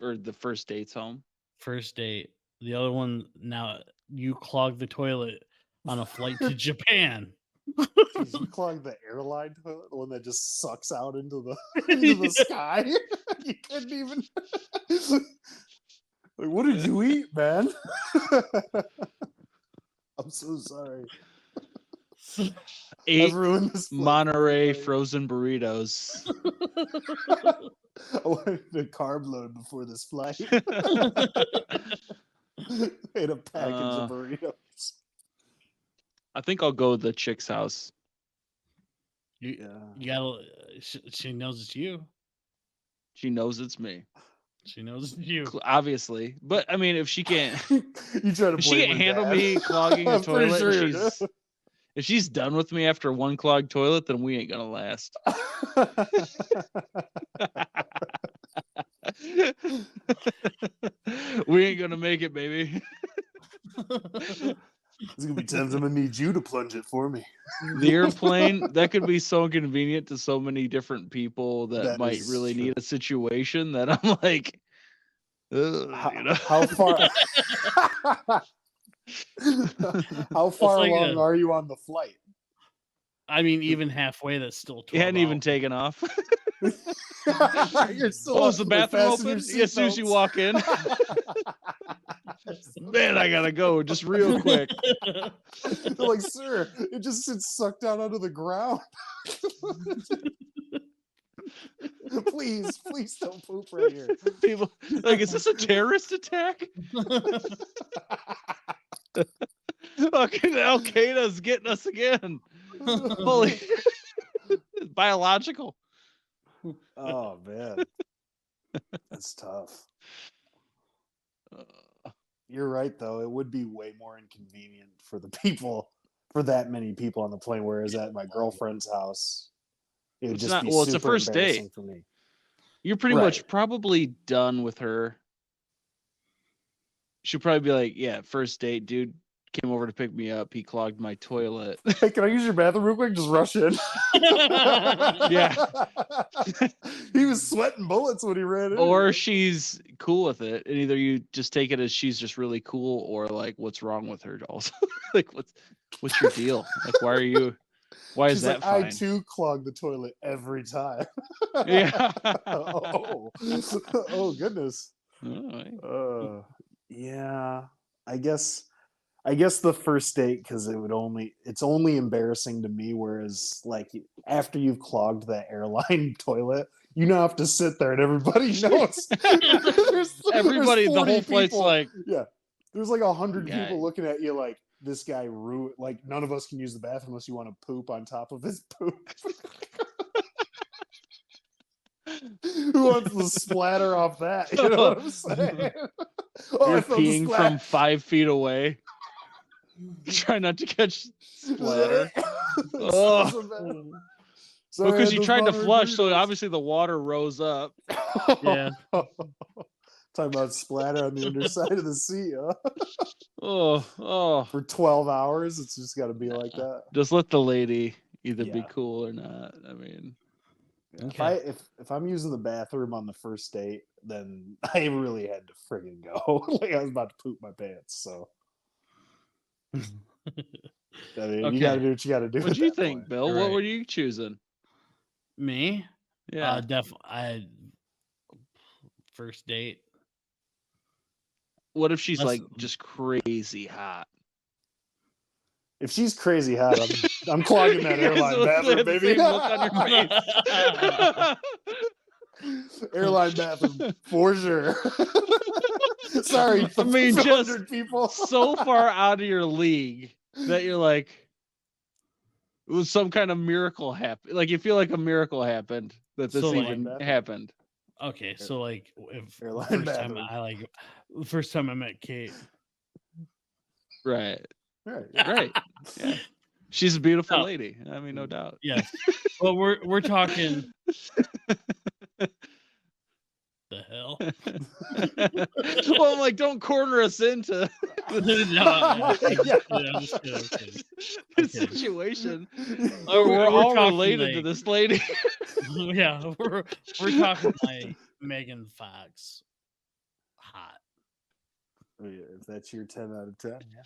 Speaker 3: or the first date's home.
Speaker 1: First date. The other one, now you clog the toilet on a flight to Japan.
Speaker 2: You clog the airline toilet, the one that just sucks out into the sky. You couldn't even. Like, what did you eat, man? I'm so sorry.
Speaker 3: Eight
Speaker 2: I've ruined this flight.
Speaker 3: Monterey frozen burritos.
Speaker 2: I wanted a carb load before this flight. Ate a package of burritos.
Speaker 3: I think I'll go the chick's house.
Speaker 1: You gotta. She knows it's you.
Speaker 3: She knows it's me,
Speaker 1: She knows it's you.
Speaker 3: obviously. But I mean, if she can't,
Speaker 2: You try to
Speaker 3: if she
Speaker 2: blame
Speaker 3: can't
Speaker 2: her
Speaker 3: handle
Speaker 2: dad.
Speaker 3: me clogging a
Speaker 2: I'm pretty
Speaker 3: toilet,
Speaker 2: sure
Speaker 3: and
Speaker 2: you're
Speaker 3: if she's done with me after one clogged toilet, then we ain't gonna last. We ain't gonna make it, baby.
Speaker 2: There's gonna be times I'm gonna need you to plunge it for me.
Speaker 3: The airplane, that could be so inconvenient to so many different people that might
Speaker 2: is
Speaker 3: really
Speaker 2: true.
Speaker 3: need a situation that I'm like,
Speaker 2: How far? How far
Speaker 1: like
Speaker 2: along
Speaker 1: a-
Speaker 2: are you on the flight?
Speaker 1: I mean, even halfway, that's still 12
Speaker 3: He hadn't even
Speaker 1: hours.
Speaker 3: taken off.
Speaker 2: You're still
Speaker 3: Oh, is the
Speaker 2: like,
Speaker 3: bathroom
Speaker 2: fasten
Speaker 3: open?
Speaker 2: your
Speaker 3: As soon as you
Speaker 2: seatbelts.
Speaker 3: walk in. Man, I gotta go just real quick.
Speaker 2: They're like, sir, it just sits sucked down under the ground. Please don't poop right here.
Speaker 3: People like, is this a terrorist attack? Fucking Al Qaeda's getting us again. Holy biological.
Speaker 2: Oh man, that's tough. You're right, though. It would be way more inconvenient for the people, for that many people on the plane. Whereas at my girlfriend's house, it would
Speaker 3: It's
Speaker 2: just
Speaker 3: not-
Speaker 2: be
Speaker 3: well, it's a
Speaker 2: super
Speaker 3: first date.
Speaker 2: embarrassing for me.
Speaker 3: You're pretty
Speaker 2: Right.
Speaker 3: much probably done with her. She'll probably be like, yeah, first date, dude came over to pick me up. He clogged my toilet.
Speaker 2: Hey, can I use your bathroom real quick? Just rush in.
Speaker 3: Yeah.
Speaker 2: He was sweating bullets when he ran in.
Speaker 3: Or she's cool with it. And either you just take it as she's just really cool, or like, what's wrong with her also? Like, what's your deal? Like, why is
Speaker 2: She's
Speaker 3: that
Speaker 2: like, I
Speaker 3: fine?
Speaker 2: too clog the toilet every time.
Speaker 3: Yeah.
Speaker 2: Oh goodness.
Speaker 3: Oh,
Speaker 2: Yeah. I guess the first date, because it's only embarrassing to me, whereas like after you've clogged that airline toilet, you now have to sit there and everybody knows.
Speaker 3: everybody, the
Speaker 2: 40
Speaker 3: whole flight's
Speaker 2: people.
Speaker 3: like,
Speaker 2: Yeah. There's like 100
Speaker 3: Yeah.
Speaker 2: people looking at you like, this guy ruined, like none of us can use the bathroom unless you want to poop on top of his poop. Who wants the splatter off that? You know what I'm saying? Oh,
Speaker 3: you're
Speaker 2: I felt the
Speaker 3: peeing
Speaker 2: splatter.
Speaker 3: from 5 feet away. Try not to catch splatter. Oh.
Speaker 2: So bad.
Speaker 3: Well,
Speaker 2: Sorry, I
Speaker 3: because
Speaker 2: had
Speaker 3: you
Speaker 2: those
Speaker 3: tried to
Speaker 2: Monterey
Speaker 3: flush, so
Speaker 2: burritos.
Speaker 3: obviously the water rose up.
Speaker 1: Yeah.
Speaker 2: Talking about splatter on the underside of the seat, huh?
Speaker 3: Oh.
Speaker 2: For 12 hours, it's just got to be like that.
Speaker 3: Just let the lady either be
Speaker 2: Yeah.
Speaker 3: cool or not. I mean,
Speaker 2: Yeah. If I'm using the bathroom on the first date, then I really had to friggin' go. Like I was about to poop my pants. So I mean,
Speaker 1: Okay.
Speaker 2: you got to do what you got to do.
Speaker 3: what
Speaker 2: at
Speaker 3: do you
Speaker 2: that
Speaker 3: think,
Speaker 2: point.
Speaker 3: Bill?
Speaker 1: You're
Speaker 3: What
Speaker 1: right.
Speaker 3: were you choosing?
Speaker 1: Me?
Speaker 3: Yeah.
Speaker 1: I first date.
Speaker 3: What if she's
Speaker 1: Let's-
Speaker 3: like just crazy hot?
Speaker 2: If she's crazy hot, I'm clogging that
Speaker 3: You guys
Speaker 2: airline
Speaker 3: both
Speaker 2: bathroom,
Speaker 3: had the
Speaker 2: baby.
Speaker 3: same look on your face.
Speaker 2: Airline bathroom for sure. Sorry,
Speaker 3: I mean,
Speaker 2: 100 people.
Speaker 3: So far out of your league that you're like, it was some kind of miracle happen. Like you feel like a miracle happened that this
Speaker 1: So, like,
Speaker 3: even
Speaker 2: that-
Speaker 3: happened.
Speaker 1: Okay, so like if
Speaker 2: Airline
Speaker 1: first time I met Kate.
Speaker 3: Right.
Speaker 2: Right.
Speaker 3: Right. Yeah. She's a beautiful
Speaker 1: No.
Speaker 3: lady. I mean, no doubt.
Speaker 1: Yes. Well, we're talking the hell.
Speaker 3: Well, I'm like, don't corner us into
Speaker 1: No, I'm just
Speaker 2: Yeah.
Speaker 1: kidding, I'm just kidding, I'm kidding.
Speaker 3: the
Speaker 1: Okay.
Speaker 3: situation.
Speaker 1: Oh,
Speaker 3: We're all
Speaker 1: talking,
Speaker 3: related to
Speaker 1: like-
Speaker 3: this lady.
Speaker 1: Yeah, we're talking like Megan Fox, hot.
Speaker 2: If that's your 10 out of 10, yeah.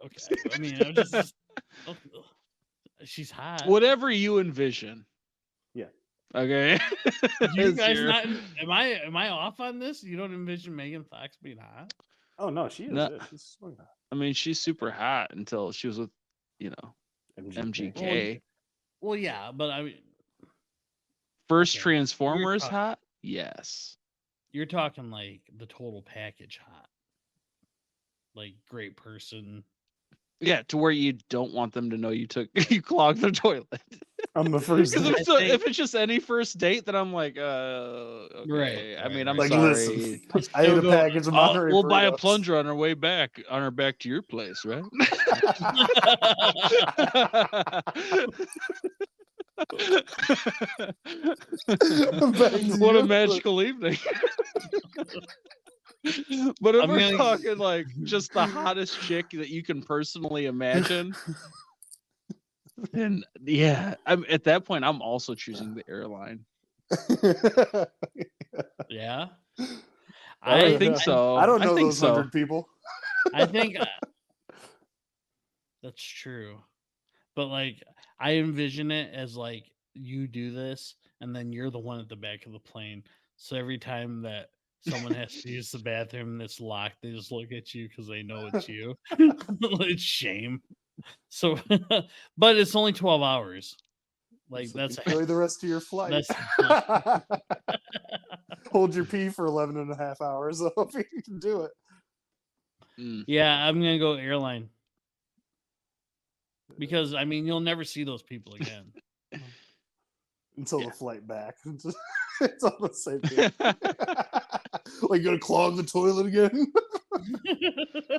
Speaker 1: Okay, I mean, I'm just she's hot.
Speaker 3: Whatever you envision.
Speaker 2: Yeah.
Speaker 3: Okay.
Speaker 1: Do you
Speaker 3: Is
Speaker 1: guys
Speaker 3: your-
Speaker 1: not? Am I off on this? You don't envision Megan Fox being hot?
Speaker 2: Oh no, she is.
Speaker 3: No.
Speaker 2: Yeah, she's swinging hot.
Speaker 3: I mean, she's super hot until she was with, MGK.
Speaker 1: Well, yeah, but I mean,
Speaker 3: First
Speaker 1: Okay.
Speaker 3: Transformers
Speaker 1: talking-
Speaker 3: hot? Yes.
Speaker 1: you're talking like the total package hot, like great person.
Speaker 3: Yeah, to where you don't want them to know you clogged their toilet.
Speaker 2: On the first
Speaker 3: Because
Speaker 2: date.
Speaker 3: if it's just any first date, then I'm like, okay. I mean, I'm
Speaker 2: Like,
Speaker 3: sorry.
Speaker 2: listen, I ate a package of Monterey
Speaker 3: We'll buy a
Speaker 2: burritos.
Speaker 3: plunger on our way back to your place, right? What a magical evening. But if we're talking like just the hottest chick that you can personally imagine, then yeah, at that point I'm also choosing the airline.
Speaker 1: Yeah.
Speaker 3: I think so.
Speaker 2: I don't know
Speaker 3: think
Speaker 2: those
Speaker 3: so.
Speaker 2: 100 people.
Speaker 1: I think that's true. But like I envision it as like you do this and then you're the one at the back of the plane. So every time that someone has to use the bathroom and it's locked, they just look at you because they know it's you. It's shame. So but it's only 12 hours. Like that's
Speaker 2: enjoy the rest of your flight. Hold your pee for 11 and a half hours. I hope you can do it.
Speaker 1: Yeah, I'm gonna go airline. Because I mean you'll never see those people again.
Speaker 2: Until the flight back. It's all the same thing. Like, you're gonna clog the toilet again?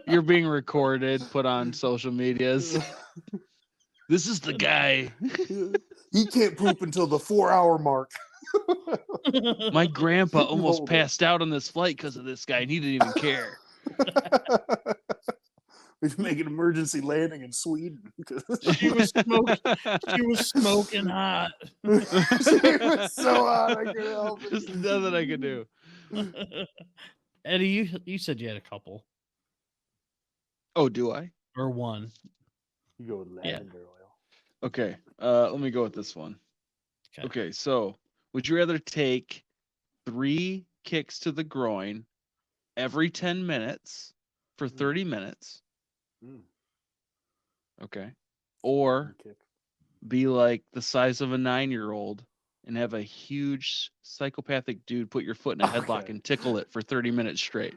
Speaker 3: You're being recorded, put on social medias. This is the guy.
Speaker 2: He can't poop until the 4-hour mark.
Speaker 3: My grandpa almost passed out on this flight because of this guy, and he didn't even care.
Speaker 2: We should make an emergency landing in Sweden.
Speaker 1: She was smoking hot.
Speaker 2: She was so hot I couldn't help it.
Speaker 3: There's nothing I could do.
Speaker 1: Eddie, you said you had a couple.
Speaker 3: Oh, do I?
Speaker 1: Or one.
Speaker 2: You go with lavender oil.
Speaker 3: Okay. Let me go with this one. Okay, so would you rather take 3 kicks to the groin every 10 minutes for 30 minutes? Okay. Or be like the size of a 9-year-old and have a huge psychopathic dude put your foot in a headlock and tickle it for 30 minutes straight.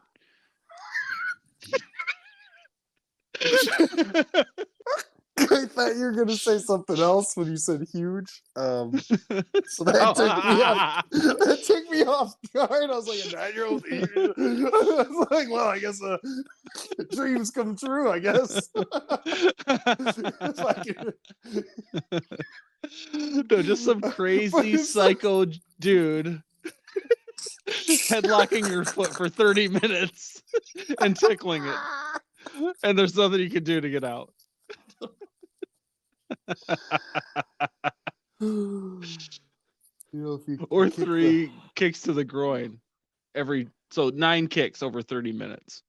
Speaker 2: I thought you were gonna say something else when you said huge. So that took me off. That took me off guard. I was like, a 9-year-old. I was like, well, I guess dreams come true. I guess.
Speaker 3: No, just some crazy psycho dude headlocking your foot for 30 minutes and tickling it, and there's nothing you can do to get out. Or 3 kicks to the groin so 9 kicks over 30 minutes.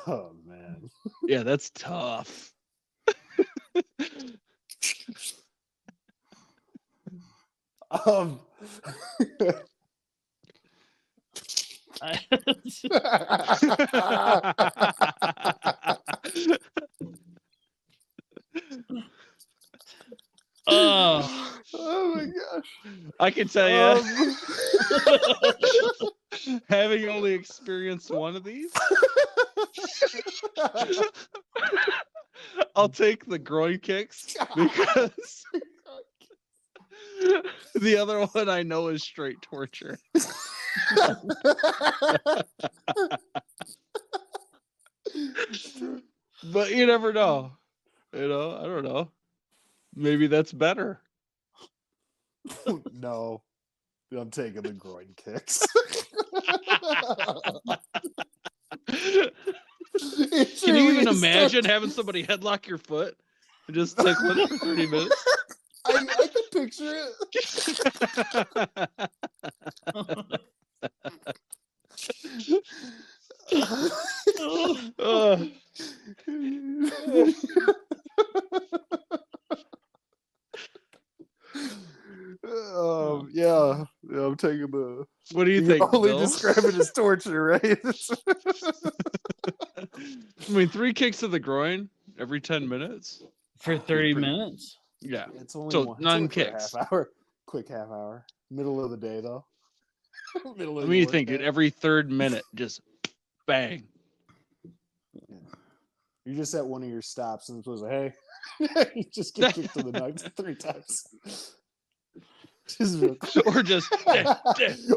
Speaker 2: Oh man.
Speaker 3: Yeah, that's tough.
Speaker 2: Oh my gosh.
Speaker 3: I can tell you, having only experienced one of these, I'll take the groin kicks because the other one I know is straight torture. But you never know. I don't know. Maybe that's better.
Speaker 2: No. I'm taking the groin kicks.
Speaker 3: Can you even imagine having somebody headlock your foot and just tickle it for 30 minutes?
Speaker 2: I can picture it. Yeah, I'm taking the.
Speaker 3: What do you think?
Speaker 2: Only
Speaker 3: Bill?
Speaker 2: describe it as torture, right?
Speaker 3: I mean, 3 kicks to the groin every 10 minutes
Speaker 1: for 30 minutes.
Speaker 3: Yeah,
Speaker 2: it's only
Speaker 3: so 9 kicks.
Speaker 2: Half hour, quick half hour, middle of the day though.
Speaker 3: Middle of you think, dude, every 3rd minute, just bang.
Speaker 2: Yeah. You're just at one of your stops and it's like, hey, you just get kicked to the nuts 3 times. Just real quick.
Speaker 3: Or just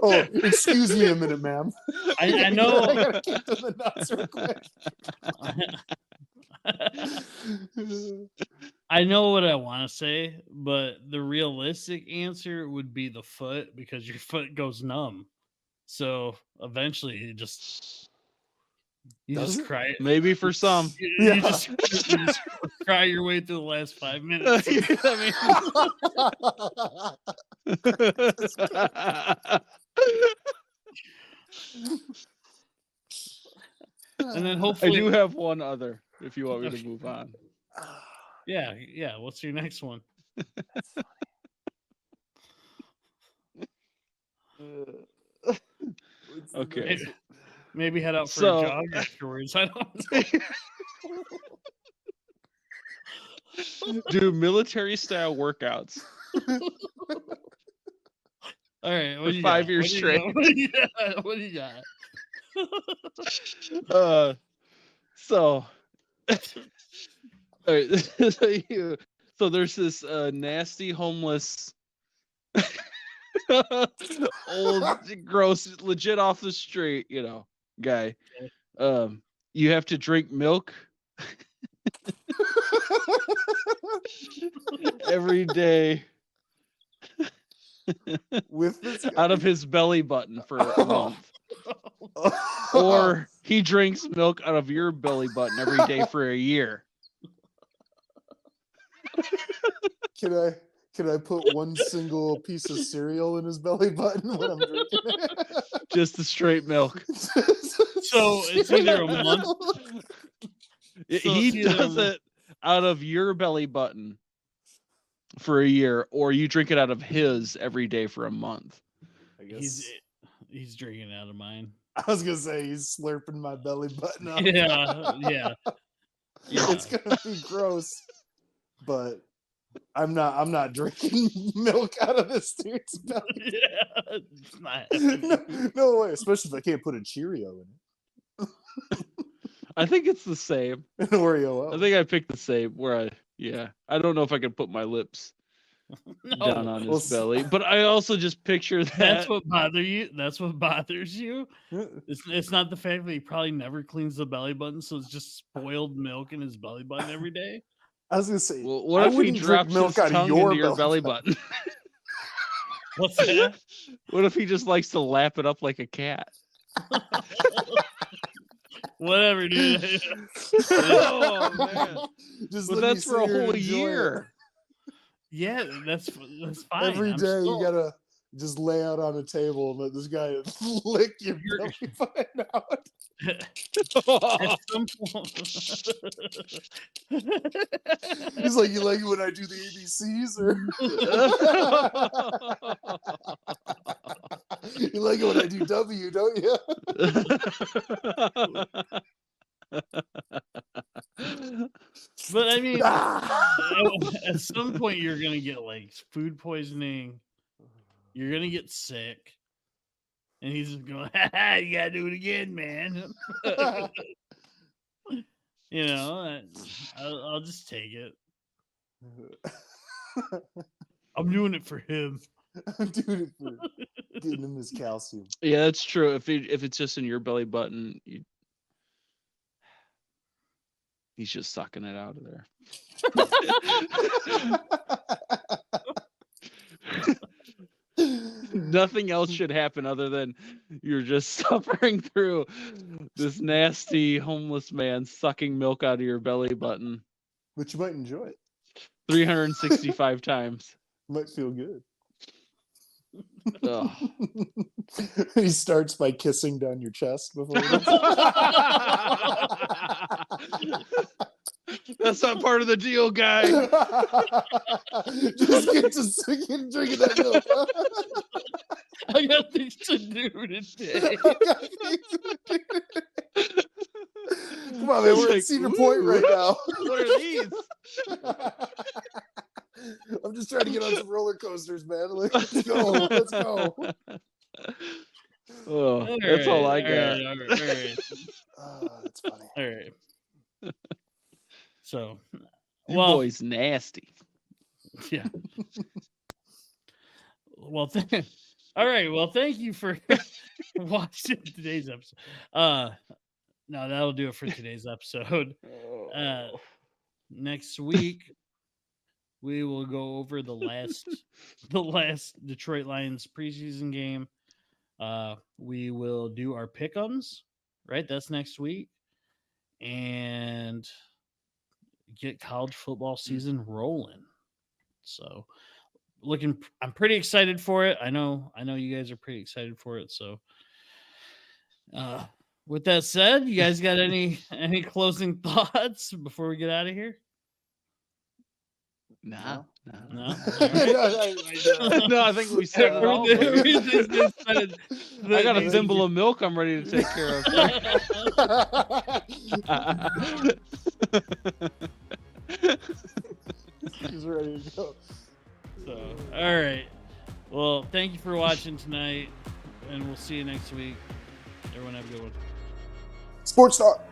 Speaker 2: Oh, excuse me a minute, ma'am.
Speaker 1: I know.
Speaker 2: I gotta kick to the nuts real quick.
Speaker 1: I know what I want to say, but the realistic answer would be the foot because your foot goes numb. So eventually, you just
Speaker 2: Does it?
Speaker 1: cry.
Speaker 3: maybe for some.
Speaker 1: You just cry your way through the last 5 minutes. And then
Speaker 3: I
Speaker 1: hopefully,
Speaker 3: do have one other if you want me to move on.
Speaker 1: yeah. What's your next one?
Speaker 3: Okay.
Speaker 1: Maybe head out for
Speaker 3: So-
Speaker 1: a jog afterwards. I don't know.
Speaker 3: Do military style workouts.
Speaker 1: All right, what
Speaker 3: For
Speaker 1: do you
Speaker 3: 5
Speaker 1: got?
Speaker 3: years straight.
Speaker 1: What do you got? What do you got?
Speaker 3: So all right, so there's this nasty homeless old gross legit off the street, guy. You have to drink milk every day
Speaker 2: With this guy?
Speaker 3: out of his belly button for a month. Or he drinks milk out of your belly button every day for a year.
Speaker 2: Can I put one single piece of cereal in his belly button when I'm drinking it?
Speaker 3: Just the straight milk.
Speaker 1: So it's either a month. So
Speaker 3: He
Speaker 1: it's either
Speaker 3: does it out of your belly button for a year, or you drink it out of his every day for a month.
Speaker 2: I guess.
Speaker 1: He's drinking out of mine.
Speaker 2: I was gonna say he's slurping my belly button up.
Speaker 1: Yeah.
Speaker 2: It's gonna be gross, but I'm not drinking milk out of this dude's belly.
Speaker 1: Yeah, it's not.
Speaker 2: No way, especially if I can't put a Cheerio in
Speaker 3: I think it's the same.
Speaker 2: it. An Oreo.
Speaker 3: I think I picked the same. I don't know if I can put my lips down on
Speaker 2: Well,
Speaker 3: his belly, but I also just picture that.
Speaker 1: That's what bothers you. That's what bothers you. It's not the fact that he probably never cleans the belly button, so it's just spoiled milk in his belly button every day.
Speaker 2: I was gonna say,
Speaker 3: Well, what
Speaker 2: I
Speaker 3: if he
Speaker 2: wouldn't drink
Speaker 3: drops
Speaker 2: milk
Speaker 3: his
Speaker 2: out of
Speaker 3: tongue
Speaker 2: your
Speaker 3: into your belly button?
Speaker 1: What's that?
Speaker 3: What if he just likes to lap it up like a cat?
Speaker 1: Whatever, dude.
Speaker 3: Oh man!
Speaker 2: Just
Speaker 3: But
Speaker 2: let me
Speaker 3: that's for a
Speaker 2: sit here and
Speaker 3: whole
Speaker 2: enjoy it.
Speaker 3: year.
Speaker 1: Yeah, that's fine.
Speaker 2: Every
Speaker 1: I'm
Speaker 2: day
Speaker 1: still-
Speaker 2: you gotta just lay out on a table and let this guy lick your belly button out.
Speaker 1: At some point.
Speaker 2: He's like, you like it when I do the ABCs, or you like it when I do W, don't you?
Speaker 1: But I mean,
Speaker 2: Ah!
Speaker 1: at some point you're gonna get like food poisoning. You're gonna get sick, and he's just going, "Ha, you gotta do it again, man." I'll just take it. I'm doing it for him.
Speaker 2: I'm doing it for getting him his calcium.
Speaker 3: Yeah, that's true. If it's just in your belly button, he's just sucking it out of there. Nothing else should happen other than you're just suffering through this nasty homeless man sucking milk out of your belly button
Speaker 2: But you might enjoy it.
Speaker 3: 365 times.
Speaker 2: Might feel good.
Speaker 3: Ugh.
Speaker 2: He starts by kissing down your chest before he does.
Speaker 3: That's not part of the deal, guy.
Speaker 2: Just get to drinking that milk. Huh?
Speaker 1: I got things to do today.
Speaker 2: Come on, man.
Speaker 3: It's
Speaker 2: We're
Speaker 3: like,
Speaker 2: at Cedar Point right now.
Speaker 3: What are these?
Speaker 2: I'm just trying to get on some roller coasters, man. Let's go. Let's go.
Speaker 3: Oh, that's all I got.
Speaker 1: All right.
Speaker 2: Oh, that's funny.
Speaker 1: All right. So,
Speaker 3: You
Speaker 1: well,
Speaker 3: boys nasty.
Speaker 1: yeah. Well, all right. Well, thank you for watching today's episode. No, that'll do it for today's episode. Next week we will go over the last Detroit Lions preseason game. We will do our pick'ems, right? That's next week, and get college football season rolling. So, I'm pretty excited for it. I know you guys are pretty excited for it. So, with that said, you guys got any closing thoughts before we get out of here?
Speaker 3: No.
Speaker 1: No.
Speaker 3: No, I think we said it all.
Speaker 1: Everything's been said.
Speaker 3: I got a thimble of milk I'm ready to take care of.
Speaker 2: He's ready to go.
Speaker 1: So, all right. Well, thank you for watching tonight, and we'll see you next week. Everyone have a good one.
Speaker 2: Sports Talk.